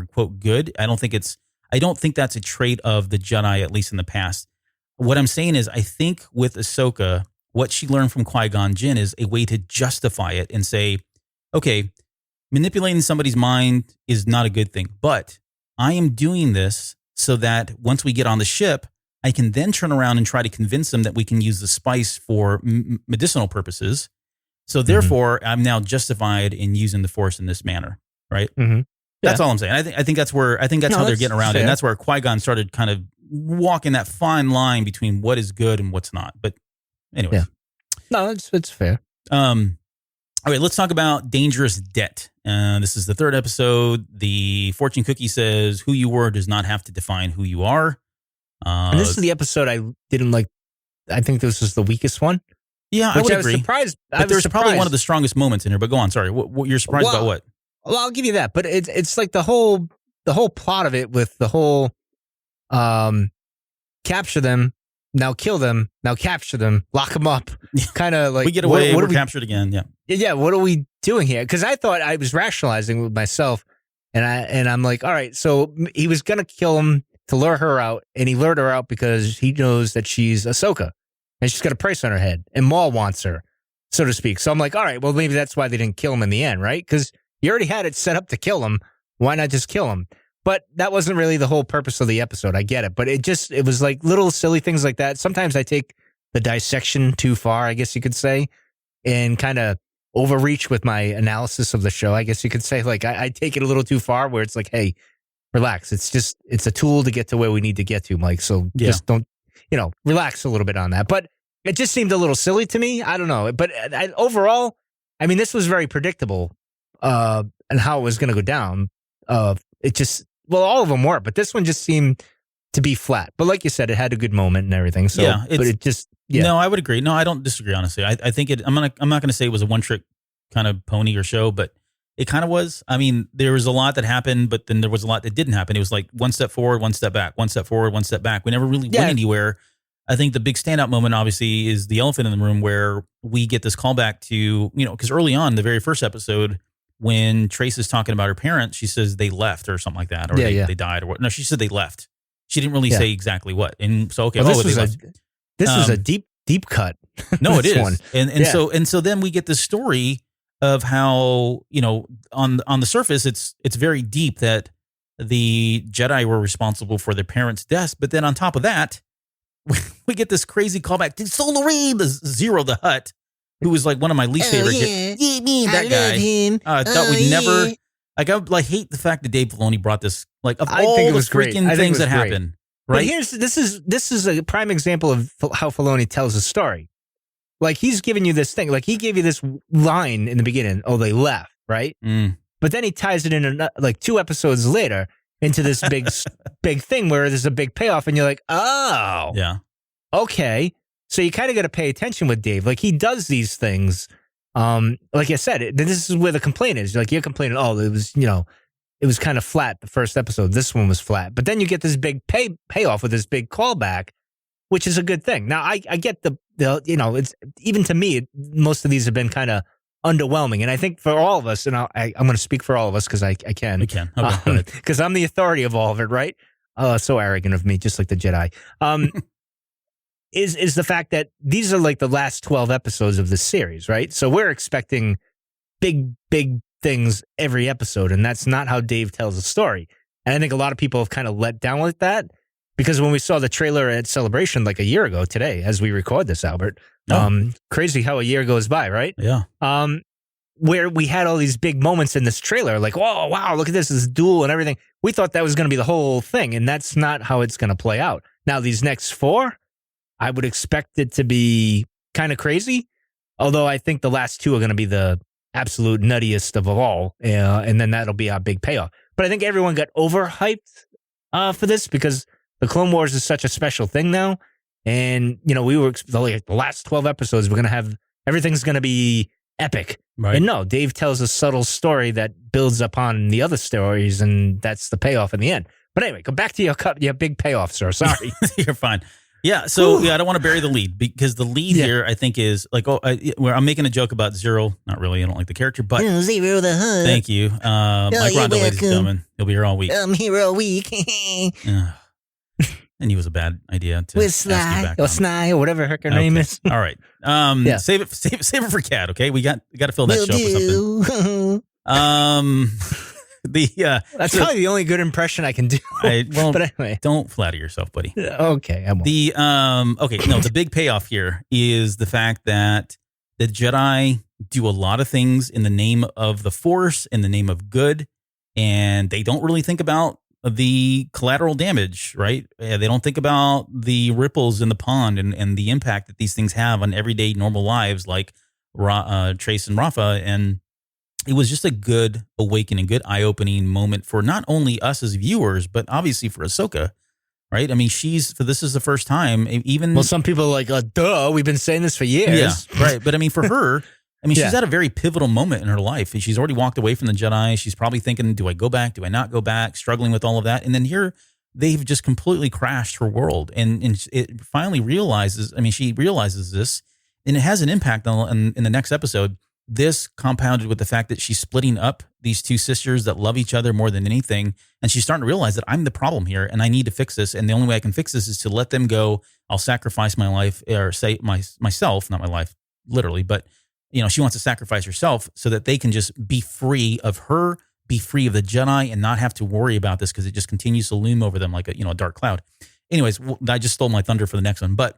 quote good, I don't think that's a trait of the Jedi, at least in the past. What I'm saying is I think with Ahsoka, what she learned from Qui-Gon Jinn is a way to justify it and say, okay, manipulating somebody's mind is not a good thing, but I am doing this so that once we get on the ship, I can then turn around and try to convince them that we can use the spice for medicinal purposes. So therefore, I'm now justified in using the Force in this manner, right? That's all I'm saying. I think that's how they're getting around it. And that's where Qui-Gon started kind of walking that fine line between what is good and what's not. But anyway. Yeah. No, it's fair. All right, let's talk about Dangerous Debt. This is the third episode. The fortune cookie says, who you were does not have to define who you are. And this is the episode I didn't like. I think this was the weakest one. Yeah, I would agree. Surprised, but there's probably one of the strongest moments in here. But go on. Sorry, what you're surprised about? What? Well, I'll give you that. But it's like the whole plot of it with the whole capture them, now kill them, now capture them, lock them up. Kind of like we get away, we're captured again. Yeah. Yeah. What are we doing here? Because I thought I was rationalizing with myself, and I'm like, all right, so he was gonna kill him to lure her out, and he lured her out because he knows that she's Ahsoka, and she's got a price on her head, and Maul wants her, so to speak. So I'm like, all right, well, maybe that's why they didn't kill him in the end, right? Because you already had it set up to kill him. Why not just kill him? But that wasn't really the whole purpose of the episode. I get it. But it was like little silly things like that. Sometimes I take the dissection too far, I guess you could say, and kind of overreach with my analysis of the show. I guess you could say, like, I take it a little too far where it's like, hey, relax. It's a tool to get to where we need to get to, Mike. So just don't, relax a little bit on that. But it just seemed a little silly to me. I don't know. But overall, I mean, this was very predictable and how it was going to go down. All of them were, but this one just seemed to be flat. But like you said, it had a good moment and everything. So, No, I would agree. No, I don't disagree, honestly. I think I'm not going to say it was a one-trick kind of pony or show, but it kind of was. I mean, there was a lot that happened, but then there was a lot that didn't happen. It was like one step forward, one step back, one step forward, one step back. We never really went anywhere. I think the big standout moment, obviously, is the elephant in the room where we get this callback to, because early on, the very first episode, when Trace is talking about her parents, she says they left or something like that, or they died or what. No, she said they left. She didn't really say exactly what. And so, okay, this is a deep cut. No, it is. One. And so then we get this story of how, on the surface, it's very deep that the Jedi were responsible for their parents' deaths. But then on top of that, we get this crazy callback to Solo Ray, the Zero the Hutt, who was like one of my least favorite. That guy. I thought we'd never. I hate the fact that Dave Filoni brought this. Like of all the freaking things that happen, right? But this is a prime example of how Filoni tells a story. Like he's giving you this thing. Like he gave you this line in the beginning. Oh, they left, right? But then he ties it in like 2 episodes later into this big thing where there's a big payoff, and you're like, oh, yeah, okay. So you kind of got to pay attention with Dave. Like he does these things. Like I said, this is where the complaint is. Like you're complaining, oh, it was, it was kind of flat the first episode. This one was flat. But then you get this big payoff with this big callback, which is a good thing. Now, I get the it's even to me, most of these have been kind of underwhelming. And I think for all of us, and I'm going to speak for all of us because I can. We can. Okay, because I'm the authority of all of it, right? Oh, so arrogant of me, just like the Jedi. Is the fact that these are like the last 12 episodes of the series, right? So we're expecting big things every episode, and that's not how Dave tells a story. And I think a lot of people have kind of let down with that because when we saw the trailer at Celebration like a year ago today, as we record this, Albert, crazy how a year goes by, right? Yeah. Where we had all these big moments in this trailer, like, whoa, wow, look at this duel and everything. We thought that was going to be the whole thing, and that's not how it's going to play out. Now, these next 4, I would expect it to be kind of crazy, although I think the last 2 are going to be the absolute nuttiest of all, and then that'll be our big payoff. But I think everyone got overhyped for this because the Clone Wars is such a special thing now, and we were the last 12 episodes we're going to have everything's going to be epic, right? And no, Dave tells a subtle story that builds upon the other stories, and that's the payoff in the end. But anyway, go back to your big payoff, sir. Sorry, you're fine. Yeah, so I don't want to bury the lead because the lead here, I think, is like, where I'm making a joke about Zero. Not really, I don't like the character, but Zero the Hutt. Thank you, Mike Rondo, ladies and gentlemen. He'll be here all week. I'm here all week. And he was a bad idea to with Sly or Sny or whatever her name is. All right, save it for Cat. Okay, we got to fill that show up with something. That's probably the only good impression I can do. But anyway, don't flatter yourself, buddy. Okay, I won't. The big payoff here is the fact that the Jedi do a lot of things in the name of the Force, in the name of good, and they don't really think about the collateral damage, right? They don't think about the ripples in the pond and the impact that these things have on everyday normal lives, like Trace and Rafa. And it was just a good awakening, good eye-opening moment for not only us as viewers, but obviously for Ahsoka, right? I mean, this is the first time, even... Well, some people are like, duh, we've been saying this for years. Yeah, right. But I mean, for her, she's at a very pivotal moment in her life. She's already walked away from the Jedi. She's probably thinking, do I go back? Do I not go back? Struggling with all of that. And then here, they've just completely crashed her world. And it finally she realizes this, and it has an impact in the next episode. This compounded with the fact that she's splitting up these 2 sisters that love each other more than anything. And she's starting to realize that I'm the problem here and I need to fix this. And the only way I can fix this is to let them go. I'll sacrifice my life, or say myself, not my life, literally. But, she wants to sacrifice herself so that they can just be free of her, be free of the Jedi, and not have to worry about this because it just continues to loom over them like a dark cloud. Anyways, I just stole my thunder for the next one. But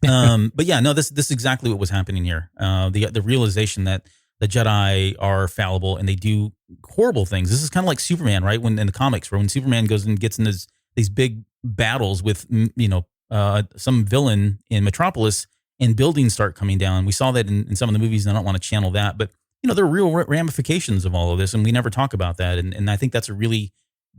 yeah, no, this is exactly what was happening here. The realization that the Jedi are fallible and they do horrible things. This is kind of like Superman, right? When in the comics, where when Superman goes and gets in these big battles with some villain in Metropolis and buildings start coming down. We saw that in some of the movies, and I don't want to channel that, but there are real ramifications of all of this, and we never talk about that. And I think that's a really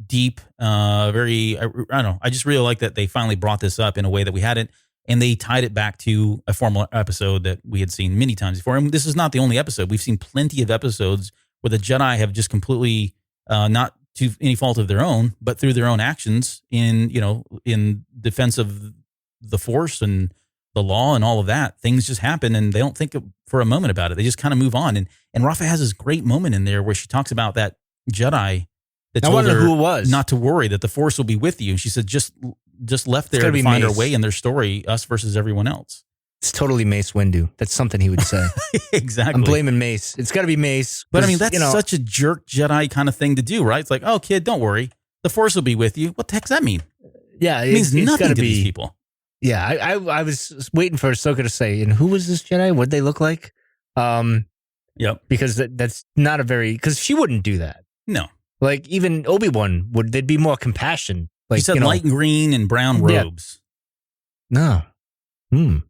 deep, I don't know. I just really like that they finally brought this up in a way that we hadn't. And they tied it back to a formal episode that we had seen many times before. And this is not the only episode. We've seen plenty of episodes where the Jedi have just completely, not to any fault of their own, but through their own actions in defense of the Force and the law and all of that, things just happen and they don't think for a moment about it. They just kind of move on. And Rafa has this great moment in there where she talks about that Jedi that told her who it was. Not to worry, that the Force will be with you. And she said, just left there to find her way in their story, us versus everyone else. It's totally Mace Windu. That's something he would say. Exactly. I'm blaming Mace. It's got to be Mace. But I mean, that's such a jerk Jedi kind of thing to do, right? It's like, oh, kid, don't worry. The Force will be with you. What the heck does that mean? Yeah. It means nothing to these people. Yeah. I was waiting for Ahsoka to say, and who was this Jedi? What'd they look like? Yep. Because that's not because she wouldn't do that. No. Like even Obi-Wan there'd be more compassion. Like, she said light green and brown robes. Yeah. No.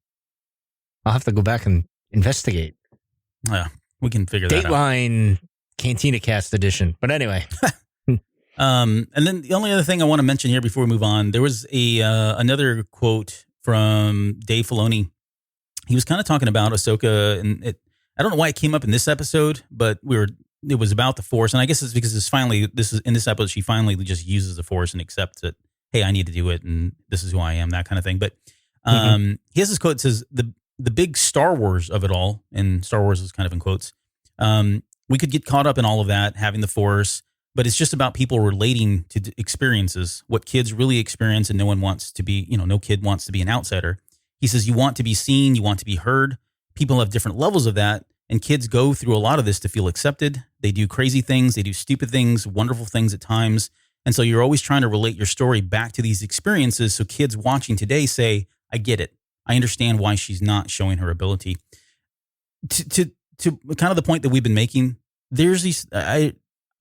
I'll have to go back and investigate. Yeah, we can figure that out. Dateline Cantina Cast edition. But anyway. And then the only other thing I want to mention here before we move on, there was another quote from Dave Filoni. He was kind of talking about Ahsoka, and I don't know why it came up in this episode, but it was about the Force, and I guess it's because in this episode she finally just uses the Force and accepts that, hey, I need to do it, and this is who I am, that kind of thing. But he has this quote that says the big Star Wars of it all, and Star Wars is kind of in quotes. We could get caught up in all of that, having the Force, but it's just about people relating to experiences, what kids really experience, and no kid wants to be an outsider. He says, you want to be seen, you want to be heard. People have different levels of that, and kids go through a lot of this to feel accepted. They do crazy things, they do stupid things, wonderful things at times. And so you're always trying to relate your story back to these experiences. So kids watching today say, I get it. I understand why she's not showing her ability. To kind of the point that we've been making, there's these, I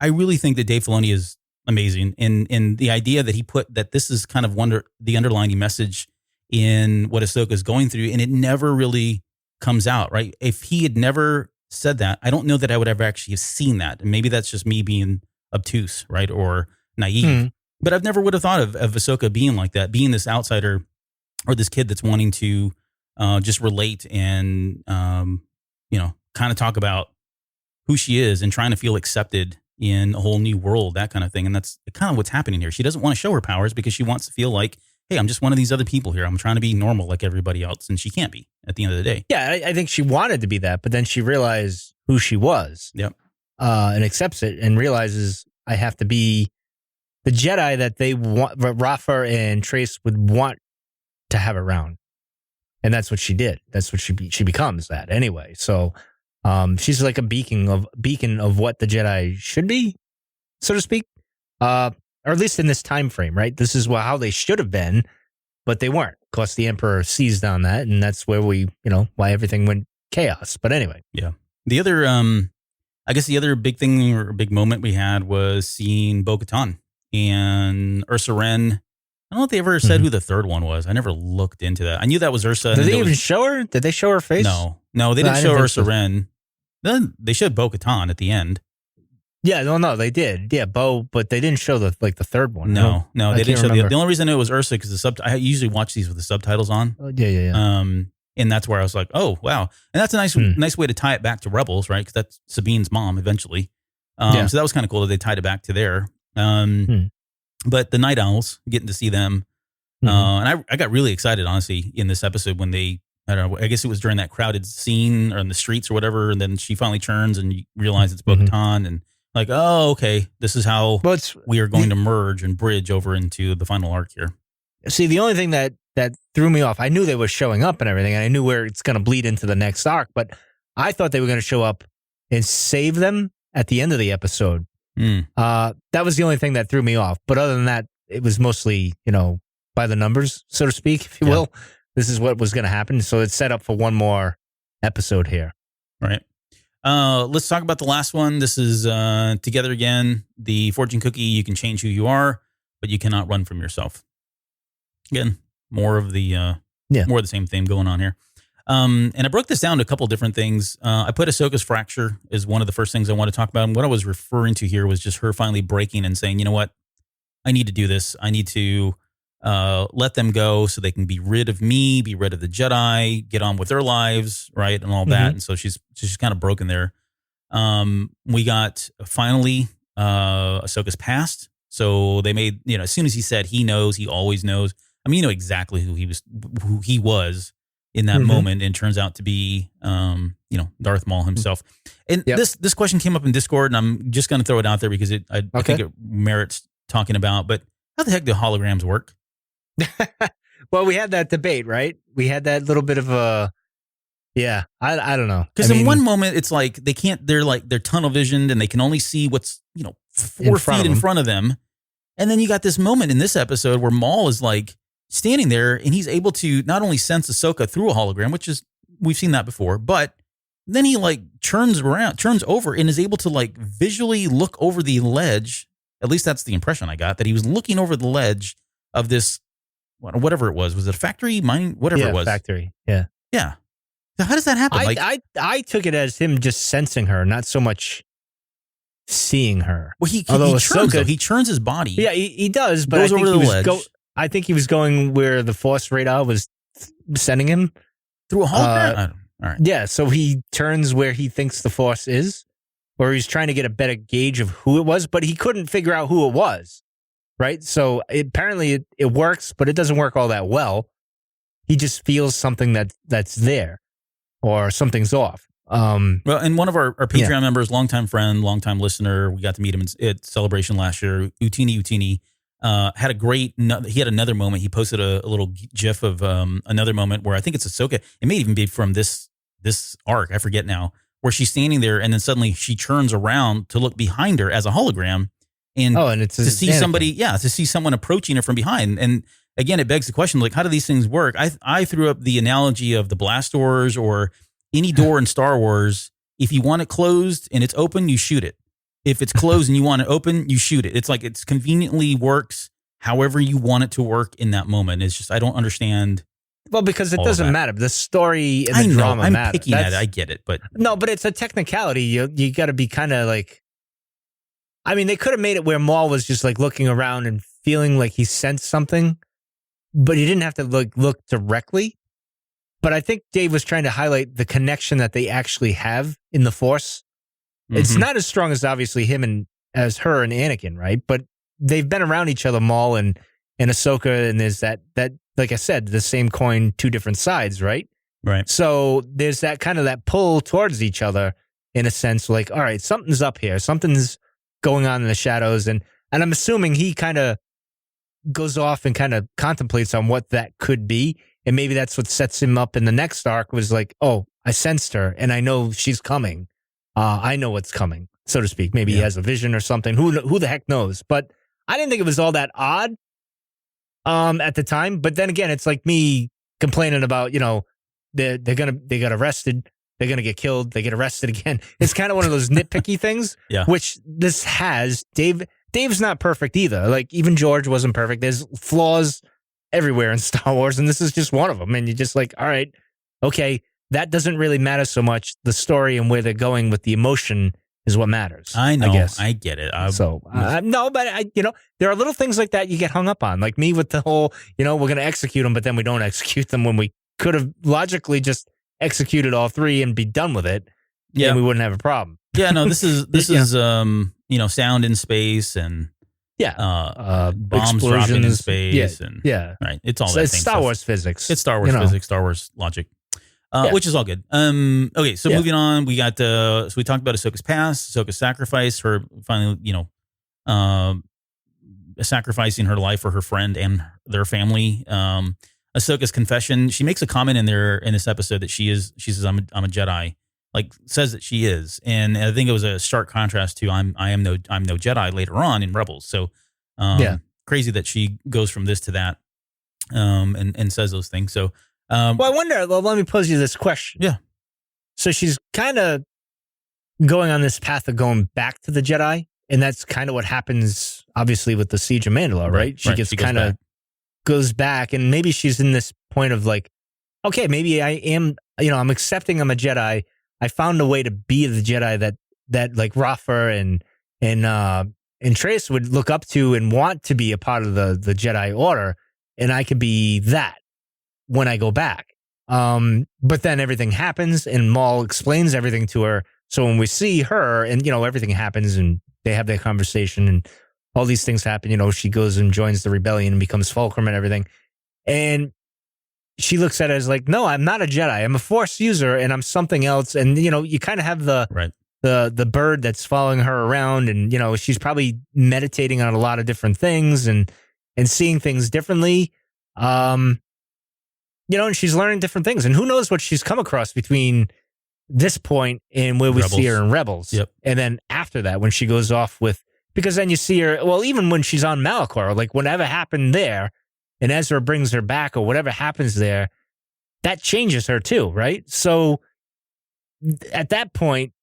really think that Dave Filoni is amazing. And the idea that he put that this is kind of the underlying message in what Ahsoka is going through, and it never really comes out, right? If he had never said that, I don't know that I would ever actually have seen that. And maybe that's just me being obtuse, right? Or naive. But I've never would have thought of Ahsoka being like that, being this outsider or this kid that's wanting to just relate and, kind of talk about who she is and trying to feel accepted in a whole new world, that kind of thing. And that's kind of what's happening here. She doesn't want to show her powers because she wants to feel like, hey, I'm just one of these other people here. I'm trying to be normal like everybody else. And she can't be at the end of the day. Yeah, I think she wanted to be that, but then she realized who she was. Yep. And accepts it and realizes I have to be the Jedi that they want, Rafa and Trace would want to have around. And that's what she did. That's what she becomes that anyway. So she's like a beacon of what the Jedi should be, so to speak. Or at least in this time frame, right? This is how they should have been, but they weren't. Of course, the Emperor seized on that, and that's where why everything went chaos. But anyway. Yeah. The other, I guess the other big thing or big moment we had was seeing Bo-Katan and Ursa Wren. I don't know if they ever said who the third one was. I never looked into that. I knew that was Ursa. Did they even show her? Did they show her face? No, they didn't show Ursa Wren. Then they showed Bo-Katan at the end. Yeah, no, they did. Yeah, but they didn't show the third one. No, they didn't show the only reason I knew it was Ursa because I usually watch these with the subtitles on. Yeah. And that's where I was like, oh wow, and that's a nice way to tie it back to Rebels, right? Because that's Sabine's mom eventually. So that was kind of cool that they tied it back to there. But the Night Owls, getting to see them, and I got really excited honestly in this episode when they. I don't know. I guess it was during that crowded scene or in the streets or whatever, and then she finally turns and you realize it's Bo-Katan, and like, oh, okay, this is how we are going to merge and bridge over into the final arc here. See, the only thing that threw me off, I knew they were showing up and everything, and I knew where it's going to bleed into the next arc, but I thought they were going to show up and save them at the end of the episode. That was the only thing that threw me off. But other than that, it was mostly, by the numbers, so to speak, if you will. This is what was going to happen. So it's set up for one more episode here. Right. Let's talk about the last one. This is Together Again, the fortune cookie. You can change who you are, but you cannot run from yourself. Again, more of the same theme going on here. And I broke this down to a couple different things. I put Ahsoka's fracture as one of the first things I want to talk about. And what I was referring to here was just her finally breaking and saying, you know what? I need to do this. I need to let them go so they can be rid of me, be rid of the Jedi, get on with their lives, right, and all that. And so she's kind of broken there. We got finally Ahsoka's past. So they made, as soon as he said he knows, he always knows. I mean, you know exactly who he was in that moment, and turns out to be, Darth Maul himself. And this question came up in Discord, and I'm just going to throw it out there because I think it merits talking about. But how the heck do holograms work? Well, we had that debate, right? We had that little bit of a, I don't know. Because in one moment it's like they're tunnel visioned and they can only see what's 4 feet in front of them, and then you got this moment in this episode where Maul is like standing there and he's able to not only sense Ahsoka through a hologram, which is we've seen that before, but then he like turns over and is able to like visually look over the ledge. At least that's the impression I got, that he was looking over the ledge of this. Whatever it was it a factory, mining, whatever it was? Factory. Yeah. So how does that happen? I took it as him just sensing her, not so much seeing her. Well, he churns his body. Yeah, he does, but goes I think over the ledge. I think he was going where the Force radar was sending him. Through a hologram? All right. Yeah, so he turns where he thinks the Force is, or he's trying to get a better gauge of who it was, but he couldn't figure out who it was, right? So apparently it works, but it doesn't work all that well. He just feels something that's there, or something's off. Well, and one of our Patreon members, longtime friend, longtime listener, we got to meet him at Celebration last year, Utini, had a great, he had another moment. He posted a little GIF of another moment where I think it's Ahsoka. It may even be from this arc, I forget now, where she's standing there and then suddenly she turns around to look behind her as a hologram and it's to see somebody, to see someone approaching her from behind. And again, it begs the question, like, how do these things work? I threw up the analogy of the blast doors or any door in Star Wars. If you want it closed and it's open, you shoot it. If it's closed and you want it open, you shoot it. It's like it's conveniently works however you want it to work in that moment. It's just, I don't understand. Well, because it doesn't matter. The story and the drama matter. I'm picking at it. I get it, but no, but it's a technicality. You got to be kind of like. I mean, they could have made it where Maul was just like looking around and feeling like he sensed something, but he didn't have to look directly. But I think Dave was trying to highlight the connection that they actually have in the Force. Mm-hmm. It's not as strong as obviously him and as her and Anakin, right? But they've been around each other, Maul and Ahsoka, and there's that like I said, the same coin, two different sides, right? Right. So there's that kind of that pull towards each other in a sense, like, all right, something's up here, something's going on in the shadows, and I'm assuming he kind of goes off and kind of contemplates on what that could be, and maybe that's what sets him up in the next arc. Was like, oh, I sensed her, and I know she's coming. I know what's coming, so to speak. Maybe he has a vision or something. Who the heck knows? But I didn't think it was all that odd at the time. But then again, it's like me complaining about, they got arrested, they're gonna get killed, they get arrested again. It's kind of one of those nitpicky things, which this has. Dave's not perfect either. Like, even George wasn't perfect. There's flaws everywhere in Star Wars, and this is just one of them. And you're just like, all right, okay, that doesn't really matter so much. The story and where they're going with the emotion is what matters. I know. I guess. I get it. No, but there are little things like that you get hung up on. Like me with the whole, we're going to execute them, but then we don't execute them when we could have logically just executed all three and be done with it. Yeah, and we wouldn't have a problem. Yeah, no, this is sound in space and bombs dropping in space and right. It's all that. It's Star Wars physics. It's Star Wars physics, Star Wars logic. Which is all good. Okay, so moving on, we got so we talked about Ahsoka's past, Ahsoka's sacrifice, her finally, sacrificing her life for her friend and their family. Ahsoka's confession. She makes a comment in this episode that she says, I'm a Jedi, like says that she is, and I think it was a stark contrast to I'm no Jedi later on in Rebels. So crazy that she goes from this to that, and says those things. So. I wonder, let me pose you this question. Yeah. So she's kind of going on this path of going back to the Jedi, and that's kind of what happens, obviously, with the Siege of Mandalore, right? She gets kind of goes back, and maybe she's in this point of like, okay, maybe I am, I'm accepting I'm a Jedi. I found a way to be the Jedi that like Rafa and Trace would look up to and want to be a part of the Jedi Order, and I could be that when I go back. But then everything happens and Maul explains everything to her. So when we see her and, everything happens and they have their conversation and all these things happen, she goes and joins the rebellion and becomes Fulcrum and everything. And she looks at it as like, no, I'm not a Jedi. I'm a Force user and I'm something else. And, you kind of have the bird that's following her around and, she's probably meditating on a lot of different things and seeing things differently. And she's learning different things. And who knows what she's come across between this point and where we see her in Rebels. Yep. And then after that, when she goes off because then you see her, even when she's on Malachor, like whatever happened there, and Ezra brings her back or whatever happens there, that changes her too, right? So at that point,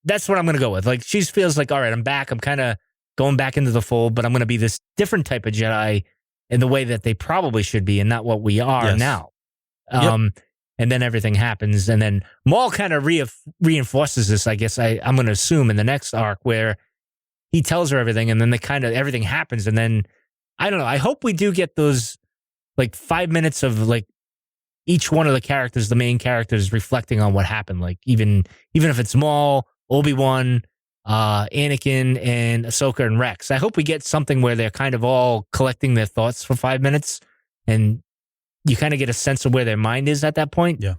that's what I'm going to go with. Like she feels like, all right, I'm back. I'm kind of going back into the fold, but I'm going to be this different type of Jedi in the way that they probably should be and not what we are now. and then everything happens. And then Maul kind of reinforces this, I guess I'm going to assume, in the next arc where he tells her everything, and then everything happens. And then, I don't know, I hope we do get those like 5 minutes of like each one of the characters, the main characters, reflecting on what happened. Like even if it's Maul, Obi-Wan, Anakin, and Ahsoka and Rex. I hope we get something where they're kind of all collecting their thoughts for 5 minutes, and you kind of get a sense of where their mind is at that point. Yeah.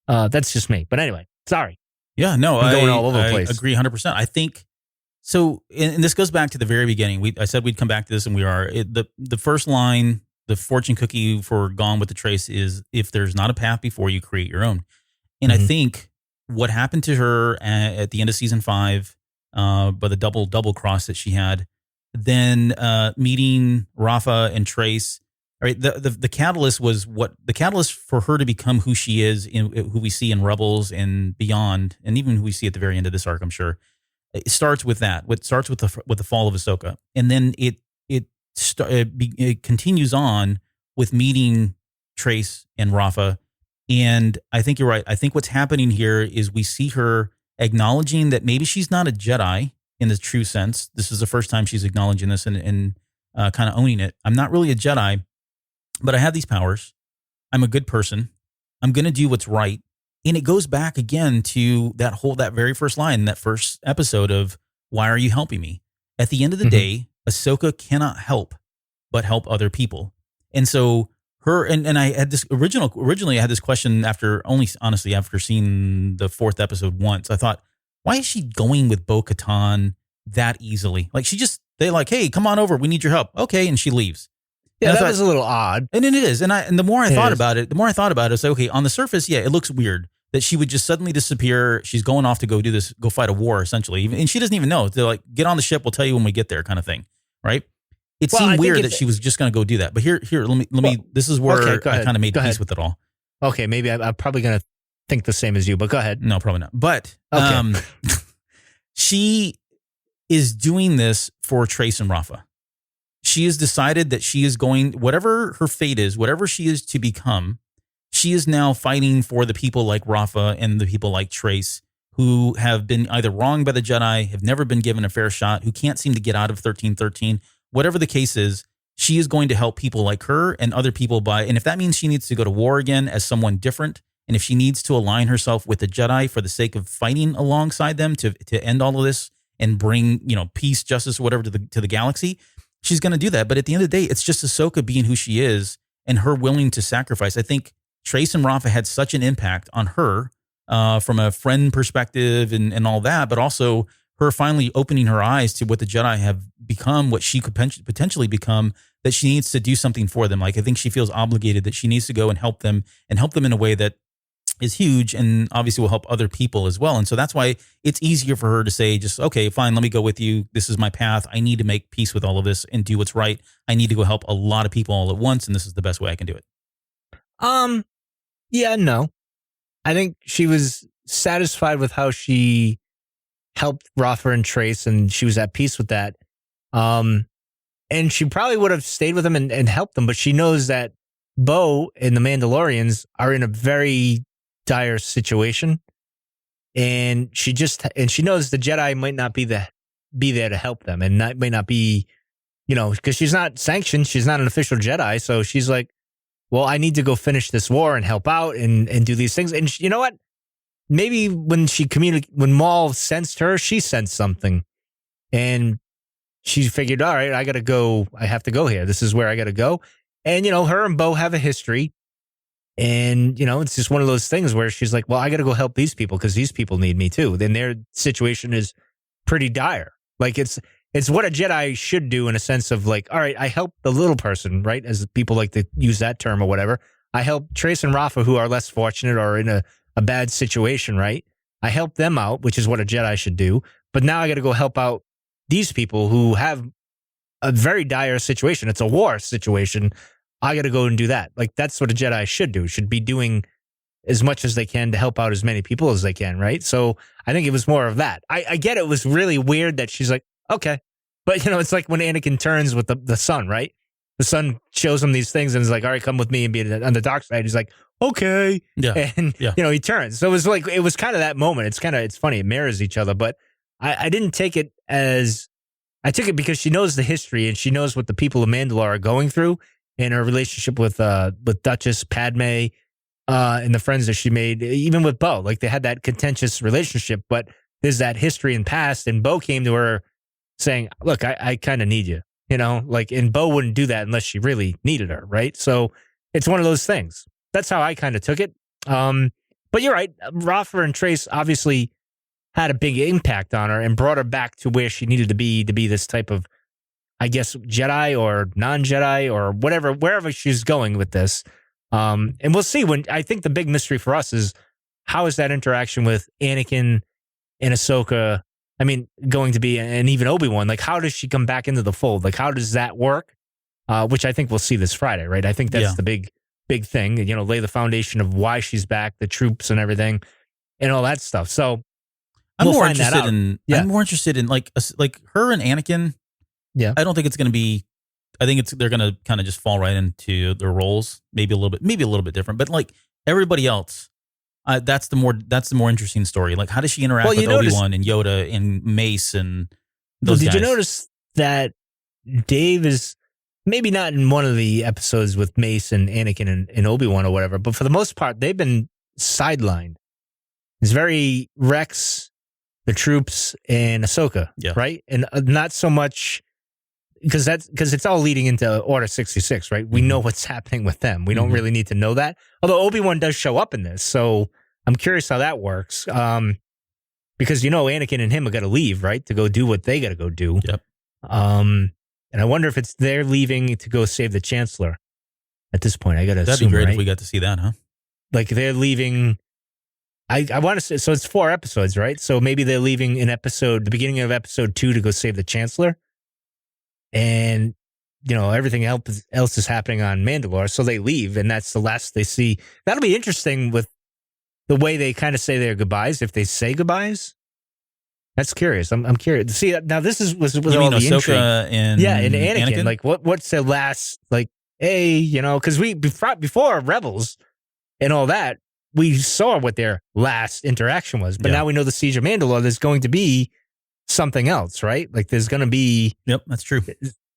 That's just me. But anyway, sorry. Yeah, no, I'm going all over the place. I agree 100%. I think so. And this goes back to the very beginning. I said we'd come back to this, and we are. The first line, the fortune cookie for Gone with the Trace is, if there's not a path before you, create your own. And I think what happened to her at the end of season 5, by the double cross that she had, then meeting Rafa and Trace. All right, the catalyst was the catalyst for her to become who she is, who we see in Rebels and beyond, and even who we see at the very end of this arc. I'm sure it starts with that. It starts with the fall of Ahsoka, and then it continues on with meeting Trace and Rafa. And I think you're right. I think what's happening here is we see her acknowledging that maybe she's not a Jedi in the true sense. This is the first time she's acknowledging this and kind of owning it. I'm not really a Jedi, but I have these powers. I'm a good person. I'm going to do what's right. And it goes back again to that very first line, that first episode of, why are you helping me? At the end of the day, Ahsoka cannot help but help other people. And so her, and I had this originally I had this question after seeing the 4th episode once. I thought, why is she going with Bo-Katan that easily? Like they're like, hey, come on over. We need your help. Okay. And she leaves. Yeah, that was a little odd. And it is. And the more I thought about it, it's like, okay, on the surface, yeah, it looks weird that she would just suddenly disappear. She's going off to go fight a war, essentially. And she doesn't even know. They're like, get on the ship. We'll tell you when we get there, kind of thing. Right? It seemed weird that she was just going to go do that. But here, let me. This is where I kind of made peace with it all. Okay, maybe I'm probably going to think the same as you, but go ahead. No, probably not. But she is doing this for Trace and Rafa. She has decided that she is going, whatever her fate is, whatever she is to become, she is now fighting for the people like Rafa and the people like Trace, who have been either wronged by the Jedi, have never been given a fair shot, who can't seem to get out of 1313. Whatever the case is, she is going to help people like her and other people and if that means she needs to go to war again as someone different, and if she needs to align herself with the Jedi for the sake of fighting alongside them to end all of this and bring, peace, justice, or whatever to the galaxy, she's going to do that. But at the end of the day, it's just Ahsoka being who she is and her willing to sacrifice. I think Trace and Rafa had such an impact on her from a friend perspective and all that, but also her finally opening her eyes to what the Jedi have become, what she could potentially become, that she needs to do something for them. Like, I think she feels obligated that she needs to go and help them in a way that is huge and obviously will help other people as well. And so that's why it's easier for her to say, just, okay, fine, let me go with you. This is my path. I need to make peace with all of this and do what's right. I need to go help a lot of people all at once, and this is the best way I can do it. Yeah, no. I think she was satisfied with how she helped Rafa and Trace, and she was at peace with that. And she probably would have stayed with them and helped them, but she knows that Bo and the Mandalorians are in a very dire situation, and she knows the Jedi might not be there to help them, and that might not be, because she's not sanctioned, she's not an official Jedi, so she's like, well, I need to go finish this war and help out and do these things. And you know what? Maybe when when Maul sensed her, she sensed something, and she figured, all right, I have to go here. This is where I got to go. And, her and Bo have a history. And, it's just one of those things where she's like, well, I got to go help these people because these people need me too. Then their situation is pretty dire. Like, it's what a Jedi should do in a sense of like, all right, I help the little person, right? As people like to use that term or whatever. I help Trace and Rafa, who are less fortunate or in a bad situation, right? I help them out, which is what a Jedi should do. But now I got to go help out these people who have a very dire situation. It's a war situation. I got to go and do that. Like, that's what a Jedi should do, should be doing as much as they can to help out as many people as they can, right? So I think it was more of that. I get it was really weird that she's like, okay. But, it's like when Anakin turns with the son, right? The son shows him these things and is like, all right, come with me and be on the dark side. He's like, okay. Yeah. And, Yeah. he turns. So it was kind of that moment. It's funny. It mirrors each other, but I didn't take it as, I took it because she knows the history and she knows what the people of Mandalore are going through in her relationship with Duchess, Padme, and the friends that she made, even with Bo. Like they had that contentious relationship, but there's that history and past. And Bo came to her saying, look, I kind of need you, and Bo wouldn't do that unless she really needed her. Right. So it's one of those things. That's how I kind of took it. But you're right. Rafa and Trace obviously had a big impact on her and brought her back to where she needed to be this type of, I guess, Jedi or non-Jedi or whatever, wherever she's going with this. And we'll see. I think the big mystery for us is how is that interaction with Anakin and Ahsoka, going to be, and even Obi-Wan, like how does she come back into the fold? Like how does that work? Which I think we'll see this Friday, right? I think that's the big thing, lay the foundation of why she's back, the troops and everything and all that stuff. So I'm more interested in like her and Anakin. Yeah. I don't think it's going to be, they're going to kind of just fall right into their roles. Maybe a little bit different, but like everybody else, that's the more interesting story. Like how does she interact with Obi-Wan and Yoda and Mace and those guys? Did you notice that Dave is maybe not in one of the episodes with Mace and Anakin and Obi-Wan or whatever, but for the most part, they've been sidelined. It's very Rex, the troops, and Ahsoka, right? And not so much because it's all leading into Order 66, right? We know what's happening with them. We don't really need to know that. Although Obi-Wan does show up in this, so I'm curious how that works. Because Anakin and him are going to leave, right, to go do what they got to go do. Yep. And I wonder if they're leaving to go save the Chancellor. At this point, I got to assume, that'd be great right? if we got to see that, huh? Like they're leaving. I want to say, so it's 4 episodes, right? So maybe they're leaving the beginning of episode 2 to go save the Chancellor. And, everything else is happening on Mandalore. So they leave and that's the last they see. That'll be interesting with the way they kind of say their goodbyes. If they say goodbyes, that's curious. I'm curious. See, now this was you all mean the Ahsoka intrigue. and Anakin. Like what's their last, like, hey, because we, before Rebels and all that, we saw what their last interaction was, but now we know the Siege of Mandalore, there's going to be something else, right? Like there's going to be... Yep, that's true.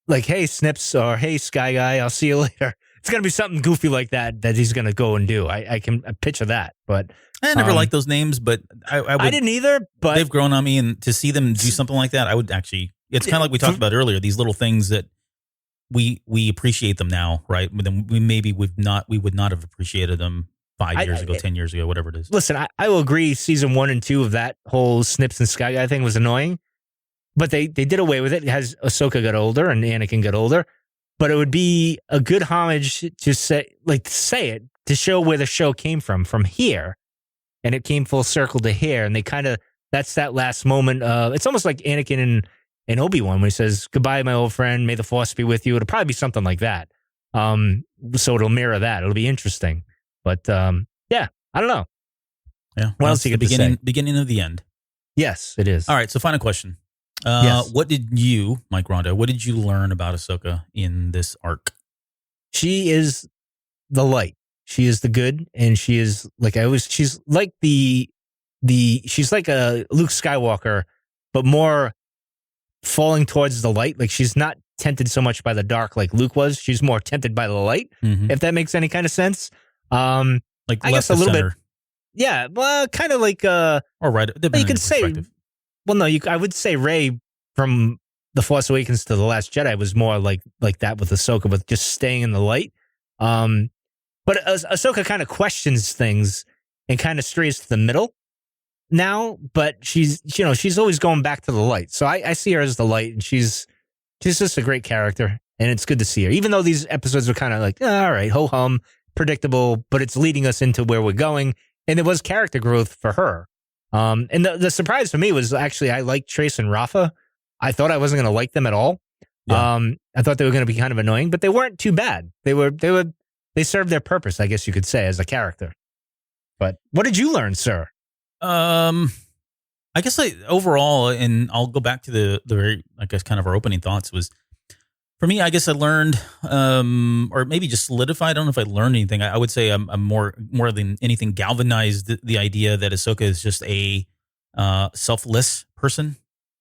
Like, hey, Snips, or hey, Sky Guy, I'll see you later. It's going to be something goofy like that he's going to go and do. I can picture that, but... I never liked those names, but I didn't either, but... They've grown on me, and to see them do something like that, I would actually... It's kind of like we talked about earlier, these little things that we appreciate them now, right? But then we would not have appreciated them 5 years ago, 10 years ago, whatever it is. Listen, I will agree season 1 and 2 of that whole Snips and Sky Guy thing was annoying, but they did away with it as Ahsoka got older and Anakin got older. But it would be a good homage to say it, to show where the show came from here. And it came full circle to here. And they that's that last moment. It's almost like Anakin and Obi-Wan when he says, goodbye, my old friend. May the Force be with you. It'll probably be something like that. So it'll mirror that. It'll be interesting. But yeah, I don't know. Yeah. What else you get to say? Beginning of the end. Yes, it is. All right. So final question. Yes. What did you, Mike Rondo, what did you learn about Ahsoka in this arc? She is the light. She is the good. And she is she's like she's like a Luke Skywalker, but more falling towards the light. Like she's not tempted so much by the dark like Luke was. She's more tempted by the light, if that makes any kind of sense. Like I guess a little bit. Yeah, well, kind of like or right. You could say. Well, no, I would say Rey from The Force Awakens to The Last Jedi was more like that with Ahsoka, with just staying in the light. But Ahsoka kind of questions things and kind of strays to the middle now. But she's always going back to the light. So I see her as the light, and she's just a great character, and it's good to see her. Even though these episodes were kind of like, all right, ho hum, predictable, but it's leading us into where we're going, and there was character growth for her. And the surprise for me was actually I liked Trace and Rafa. I thought I wasn't going to like them at all. Yeah. I thought they were going to be kind of annoying, but they weren't too bad. They served their purpose, I guess you could say, as a character. But what did you learn, sir? I guess overall, and I'll go back to the very, I guess, kind of our opening thoughts was For me, I guess I learned, or maybe just solidified. I don't know if I learned anything. I would say I'm more than anything galvanized the idea that Ahsoka is just a selfless person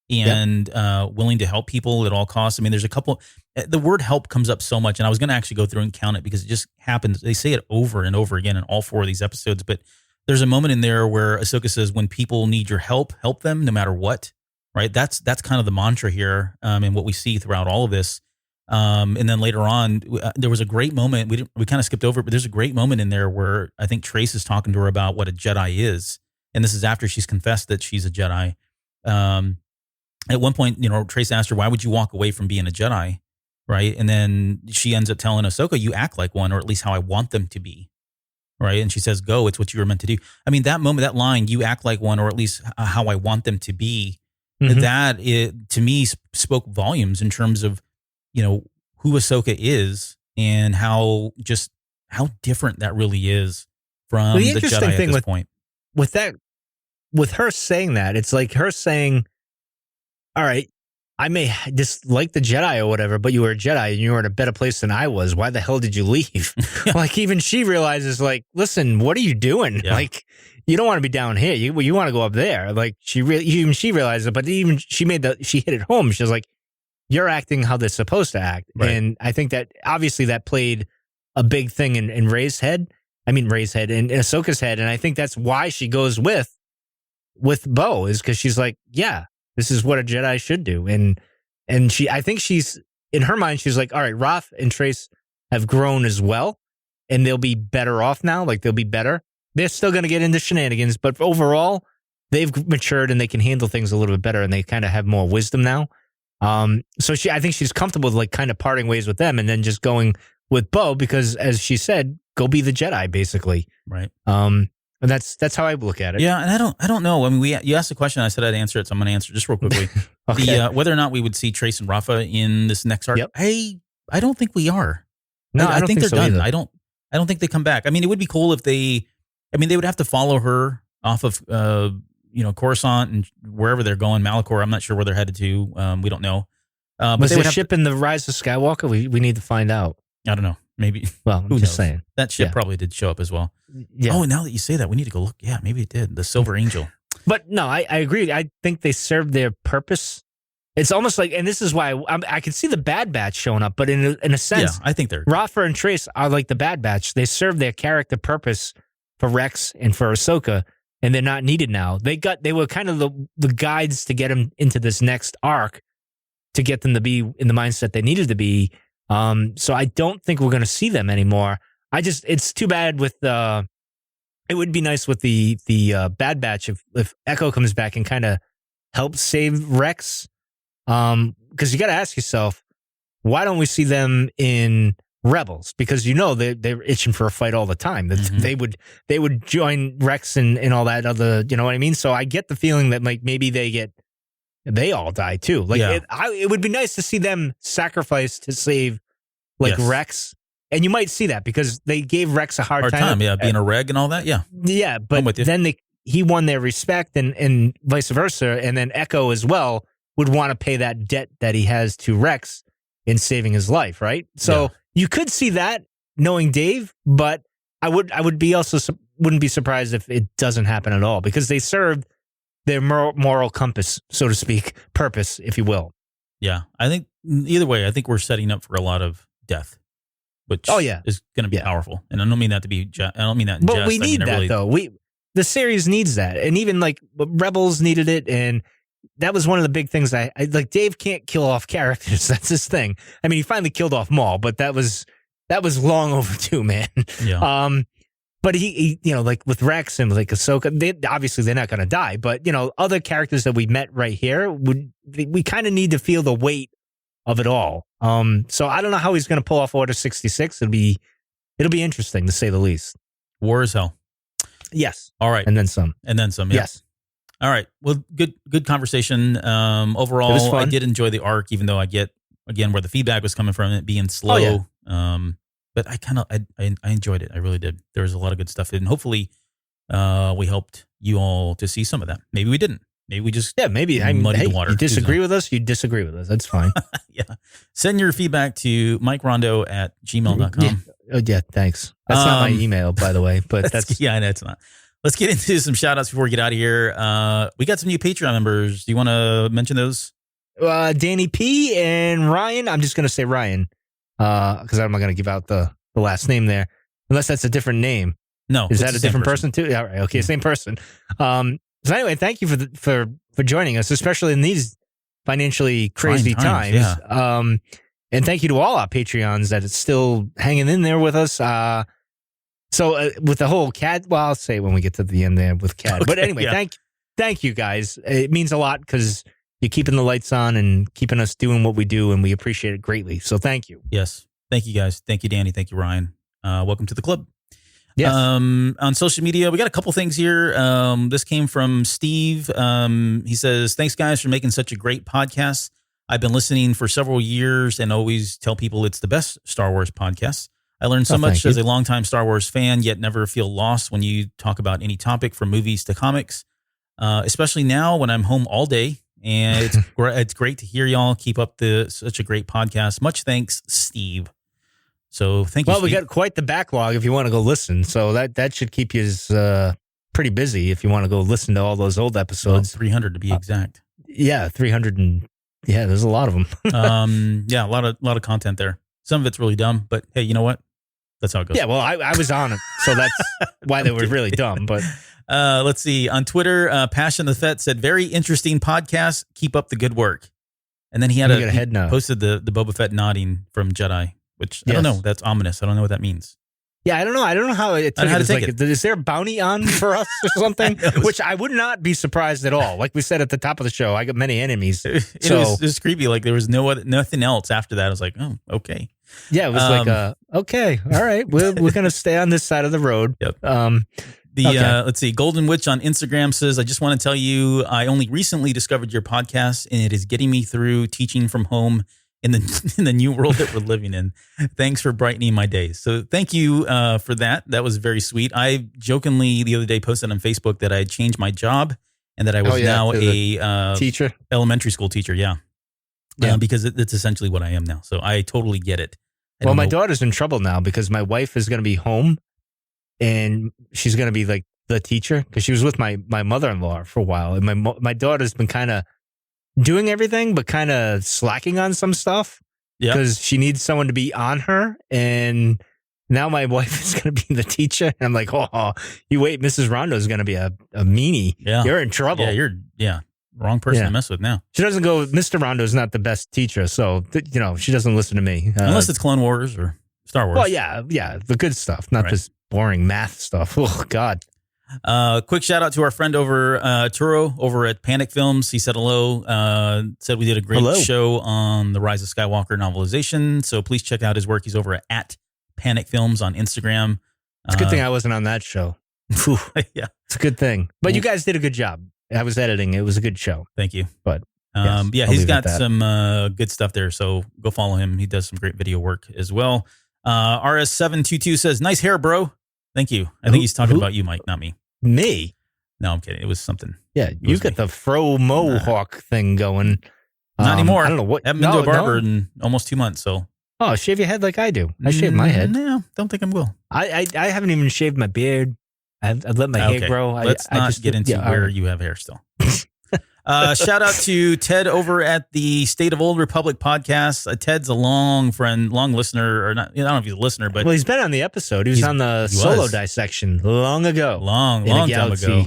and willing to help people at all costs. I mean, there's a couple. The word "help" comes up so much, and I was going to actually go through and count it because it just happens. They say it over and over again in all 4 of these episodes. But there's a moment in there where Ahsoka says, "When people need your help, help them, no matter what." Right? That's kind of the mantra here, and what we see throughout all of this. And then later on, there was a great moment. We kind of skipped over it, but there's a great moment in there where I think Trace is talking to her about what a Jedi is. And this is after she's confessed that she's a Jedi. At one point, Trace asked her, why would you walk away from being a Jedi? Right. And then she ends up telling Ahsoka, you act like one, or at least how I want them to be. Right. And she says, go, it's what you were meant to do. I mean, that moment, that line, you act like one, or at least how I want them to be, that to me spoke volumes in terms of, who Ahsoka is and how different that really is from the Jedi at this point. With her saying that, it's like her saying, all right, I may dislike the Jedi or whatever, but you were a Jedi and you were in a better place than I was. Why the hell did you leave? Like, even she realizes, like, listen, what are you doing? Yeah. Like, you don't want to be down here. You want to go up there. Like, she realized it, but even she hit it home. She was like, you're acting how they're supposed to act. Right. And I think that obviously that played a big thing in Rey's head. I mean, Rey's head and Ahsoka's head. And I think that's why she goes with Bo, is because she's like, yeah, this is what a Jedi should do. And I think she's, in her mind, she's like, all right, Roth and Trace have grown as well, and they'll be better off now. Like, they'll be better. They're still going to get into shenanigans, but overall, they've matured and they can handle things a little bit better, and they kind of have more wisdom now. So I think she's comfortable with, like, kind of parting ways with them and then just going with Bo because, as she said, go be the Jedi, basically. Right. And that's how I look at it. Yeah, and I don't know. I mean, you asked a question. I said I'd answer it, so I'm going to answer just real quickly. Okay. Whether or not we would see Trace and Rafa in this next arc, yep. I don't think we are. No, I think they're so done. Either. I don't think they come back. I mean, it would be cool if they. I mean, they would have to follow her off of Coruscant and wherever they're going, Malachor. I'm not sure where they're headed to. We don't know. Was the ship in the Rise of Skywalker? We need to find out. I don't know. Maybe. Well, I'm just saying. That ship probably did show up as well. Yeah. Oh, now that you say that, we need to go look. Yeah, maybe it did. The Silver Angel. But no, I agree. I think they served their purpose. It's almost like, and this is why I can see the Bad Batch showing up, but in a sense, I think they're Rafa and Trace are like the Bad Batch. They serve their character purpose for Rex and for Ahsoka, and they're not needed now. They were kind of the guides to get them into this next arc, to get them to be in the mindset they needed to be. So I don't think we're going to see them anymore. It's too bad with it would be nice with the Bad Batch if Echo comes back and kind of helps save Rex. Because you got to ask yourself, why don't we see them in Rebels? Because they're itching for a fight all the time. They would join Rex and all that other, you know what I mean? So I get the feeling that, like, maybe they all die too. Like, it would be nice to see them sacrifice to save, like, Rex. And you might see that because they gave Rex a hard time. Yeah, being a reg and all that. Yeah. Yeah, but then he won their respect and vice versa. And then Echo as well would want to pay that debt that he has to Rex in saving his life, right? So you could see that, knowing Dave, but I would be also wouldn't be surprised if it doesn't happen at all, because they served their moral compass, so to speak, purpose, if you will. Yeah, I think either way, I think we're setting up for a lot of death, which is going to be powerful. And I don't mean that to be. I don't mean that in jest. But we need that, though. The series needs that, and even like Rebels needed it, and that was one of the big things. I like. Dave can't kill off characters. That's his thing. I mean, he finally killed off Maul, but that was long overdue, man. Yeah. But he like with Rex and like Ahsoka, they're not going to die. But other characters that we met right here we kind of need to feel the weight of it all. So I don't know how he's going to pull off Order 66. It'll be interesting, to say the least. War as hell. Yes. All right. And then some. Yeah. Yes. All right. Well, good conversation. Overall, I did enjoy the arc, even though I get, again, where the feedback was coming from, it being slow. Oh, yeah. But I enjoyed it. I really did. There was a lot of good stuff in. Hopefully, we helped you all to see some of that. Maybe we didn't. Maybe we just maybe muddy the water. You disagree with us? You disagree with us. That's fine. Yeah. Send your feedback to mikerondo@gmail.com. Yeah, thanks. That's not my email, by the way, but that's yeah, I know it's not. Let's get into some shout outs before we get out of here. We got some new Patreon members. Do you want to mention those? Danny P and Ryan. I'm just going to say Ryan because I'm not going to give out the last name there unless that's a different name. No. Is that a different person too? Yeah, right. Okay, same person. So anyway, thank you for joining us, especially in these financially crazy times. Yeah. And thank you to all our Patreons that is still hanging in there with us. So with the whole CAD, well, I'll say when we get to the end there with CAD. But anyway, thank you guys. It means a lot because you're keeping the lights on and keeping us doing what we do, and we appreciate it greatly. So thank you. Yes. Thank you, guys. Thank you, Danny. Thank you, Ryan. Welcome to the club. Yes. On social media, we got a couple things here. This came from Steve. He says, thanks, guys, for making such a great podcast. I've been listening for several years and always tell people it's the best Star Wars podcast. I learned so much as a longtime Star Wars fan, yet never feel lost when you talk about any topic from movies to comics, especially now when I'm home all day. And it's great to hear y'all keep up such a great podcast. Much thanks, Steve. So thank you. Well, we got quite the backlog if you want to go listen. So that should keep you pretty busy if you want to go listen to all those old episodes. 300 to be exact. Yeah, 300 there's a lot of them. Yeah, a lot of content there. Some of it's really dumb, but hey, you know what? That's how it goes. Yeah, well, I was on it, so that's why they were really dumb. But let's see. On Twitter, Passion the Fett said, very interesting podcast. Keep up the good work. And then he had a head nod. Posted the Boba Fett nodding from Jedi, which I don't know. That's ominous. I don't know what that means. Yeah, I don't know. I don't know how it took. Is there a bounty on for us or something? Which I would not be surprised at all. Like we said at the top of the show, I got many enemies. It was creepy. Like there was nothing else after that. I was like, oh, okay. Yeah, it was okay, all right. We're gonna stay on this side of the road. Yep. Let's see. Golden Witch on Instagram says, I just want to tell you, I only recently discovered your podcast, and it is getting me through teaching from home in the new world that we're living in. Thanks for brightening my days. So thank you for that. That was very sweet. I jokingly the other day posted on Facebook that I had changed my job and that I was now a teacher, elementary school teacher. Yeah. Because it's essentially what I am now. So I totally get it. Well, my daughter's in trouble now because my wife is going to be home and she's going to be like the teacher because she was with my mother-in-law for a while. And my daughter's been kind of doing everything, but kind of slacking on some stuff because she needs someone to be on her. And now my wife is going to be the teacher. And I'm like, oh, you wait, Mrs. Rondo is going to be a meanie. Yeah. You're in trouble. Yeah, wrong person to mess with now. She doesn't go, Mr. Rondo is not the best teacher. So, she doesn't listen to me. Unless it's Clone Wars or Star Wars. Well, yeah, the good stuff, not this boring math stuff. Oh, God. Quick shout out to our friend over Turo over at Panic Films. He said hello. Said we did a great show on the Rise of Skywalker novelization. So please check out his work. He's over at Panic Films on Instagram. It's a good thing I wasn't on that show. Yeah, it's a good thing. But you guys did a good job. I was editing. It was a good show. Thank you. But he's got some good stuff there. So go follow him. He does some great video work as well. RS722 says, nice hair, bro. Thank you. I think he's talking about you, Mike, not me. Me? No, I'm kidding. It was something. Yeah, you've got the fro mohawk thing going. Not anymore. I don't know what. I haven't been to a barber in almost 2 months, so. Oh, shave your head like I do. I shave my head. No, don't think I will. I haven't even shaved my beard. I've let my hair grow. Let's not get into where you have hair still. Shout out to Ted over at the State of Old Republic podcast. Ted's a long listener, or not. I don't know if he's a listener, but he's been on the episode. He was on the Solo dissection long ago, long time ago.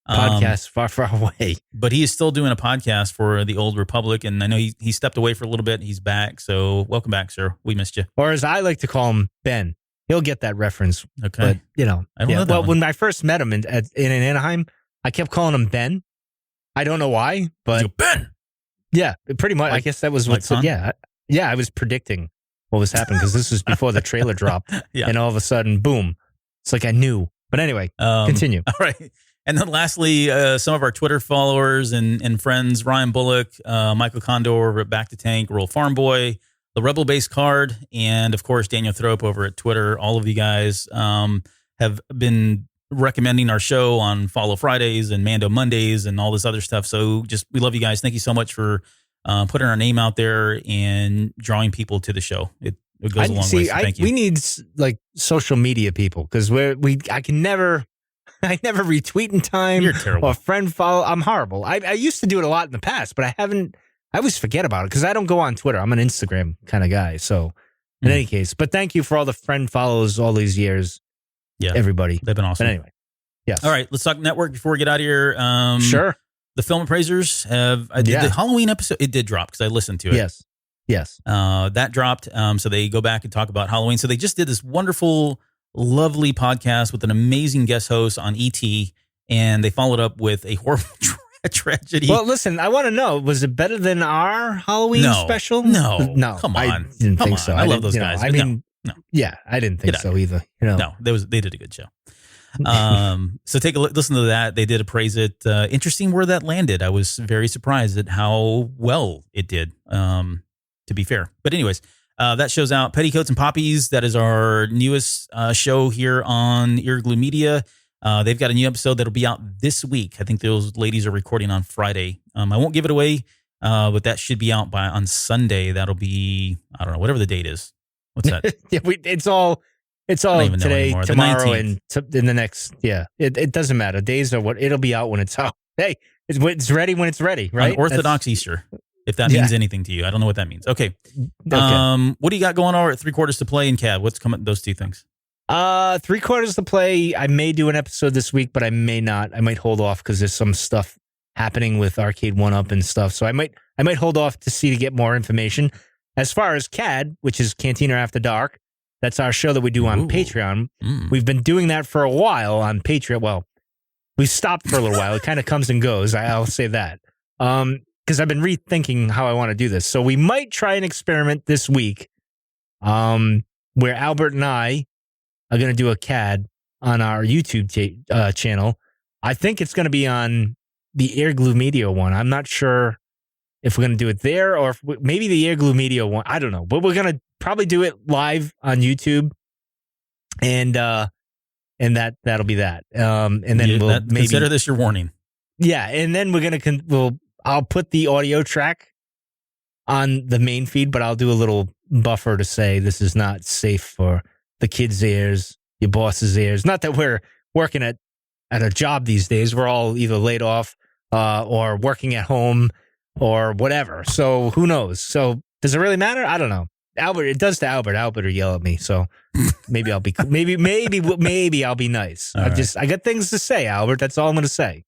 Podcast far away, but he is still doing a podcast for the Old Republic, and I know he stepped away for a little bit. He's back, so welcome back, sir. We missed you. Or as I like to call him, Ben. He'll get that reference. Okay, but I don't know that one. When I first met him in Anaheim, I kept calling him Ben. I don't know why, but Ben. Yeah, pretty much. I guess that was what. Yeah. I was predicting what was happening because this was before the trailer dropped, and all of a sudden, boom! It's like I knew. But anyway, continue. All right, and then lastly, some of our Twitter followers and friends: Ryan Bullock, Michael Condor over at Back to Tank, Rural Farm Boy, the Rebel Base Card, and of course Daniel Thrope over at Twitter. All of you guys have been recommending our show on Follow Fridays and Mando Mondays and all this other stuff. So we love you guys. Thank you so much for putting our name out there and drawing people to the show. It goes a long way. So thank you. We need like social media people because I never retweet in time. You're terrible. Or friend follow. I'm horrible. I used to do it a lot in the past, but I always forget about it because I don't go on Twitter. I'm an Instagram kind of guy. So in any case, but thank you for all the friend follows all these years. Yeah, everybody. They've been awesome. But anyway, yes. All right, let's talk network before we get out of here. Sure. The film appraisers the Halloween episode. It did drop because I listened to it. Yes. That dropped. So they go back and talk about Halloween. So they just did this wonderful, lovely podcast with an amazing guest host on ET, and they followed up with a horrible tragedy. Well, listen, I want to know, was it better than our Halloween special? No. Come on. I didn't think so. I love those guys. I mean, no. Yeah, I didn't think so either. No, they did a good show. So take a listen to that. They did appraise it. Interesting where that landed. I was very surprised at how well it did, to be fair. But anyways, that show's out. Petticoats and Poppies. That is our newest show here on Earglue Media. They've got a new episode that'll be out this week. I think those ladies are recording on Friday. I won't give it away, but that should be out on Sunday. That'll be, I don't know, whatever the date is. What's that? It's all today, tomorrow, and in the next. Yeah, it doesn't matter. Days are what it'll be out when it's out. Hey, it's ready when it's ready, right? On Orthodox Easter, if that means anything to you. I don't know what that means. Okay. What do you got going on at 3/4 to play and Cab? What's coming? Those two things. 3/4 to play. I may do an episode this week, but I may not. I might hold off because there's some stuff happening with Arcade 1-Up and stuff. So I might hold off to get more information. As far as CAD, which is Cantina After Dark, that's our show that we do on Patreon. We've been doing that for a while on Patreon. Well, we stopped for a little while. It kind of comes and goes. I'll say that. Because I've been rethinking how I want to do this. So we might try an experiment this week where Albert and I are going to do a CAD on our YouTube channel. I think it's going to be on the Earglue Media one. I'm not sure if we're going to do it there or maybe the Earglue Media one. I don't know. But we're going to probably do it live on YouTube. And that'll be that. And then we'll maybe consider this your warning. Yeah. And then we're going to, I'll put the audio track on the main feed, but I'll do a little buffer to say this is not safe for the kids' ears, your boss's ears. Not that we're working at a job these days. We're all either laid off or working at home or whatever. So who knows? So does it really matter? I don't know. Albert, it does to Albert. Albert will yell at me. So maybe I'll be maybe I'll be nice. I got things to say, Albert. That's all I'm going to say.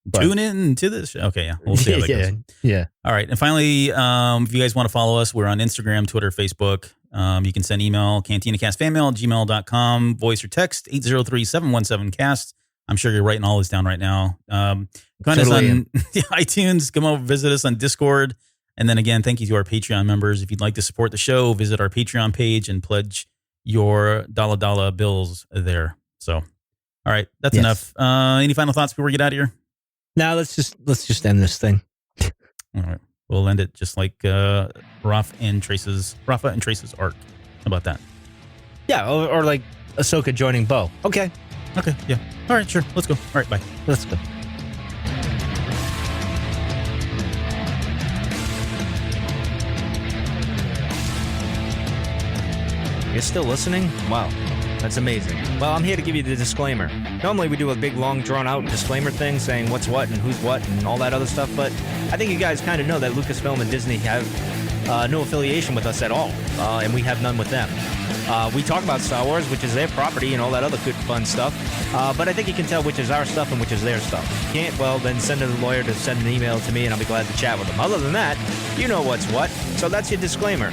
But tune in to this. Okay, yeah. We'll see how that goes. Yeah. All right. And finally, if you guys want to follow us, we're on Instagram, Twitter, Facebook. You can send email, cantinacastfanmail@gmail.com, voice or text, 803-717-CAST. I'm sure you're writing all this down right now. Find us on iTunes. Come over, visit us on Discord. And then again, thank you to our Patreon members. If you'd like to support the show, visit our Patreon page and pledge your dollar bills there. So, all right. That's enough. Any final thoughts before we get out of here? Now let's just end this thing. All right, we'll end it just like Rafa and Trace's arc. How about that? Yeah, or like Ahsoka joining Bo. Okay, yeah. All right, sure. Let's go. All right, bye. Let's go. You're still listening? Wow. That's amazing. Well, I'm here to give you the disclaimer. Normally we do a big, long, drawn-out disclaimer thing saying what's what and who's what and all that other stuff, but I think you guys kind of know that Lucasfilm and Disney have no affiliation with us at all, and we have none with them. We talk about Star Wars, which is their property and all that other good, fun stuff, but I think you can tell which is our stuff and which is their stuff. If you can't, well, then send a lawyer to send an email to me and I'll be glad to chat with them. Other than that, you know what's what, so that's your disclaimer.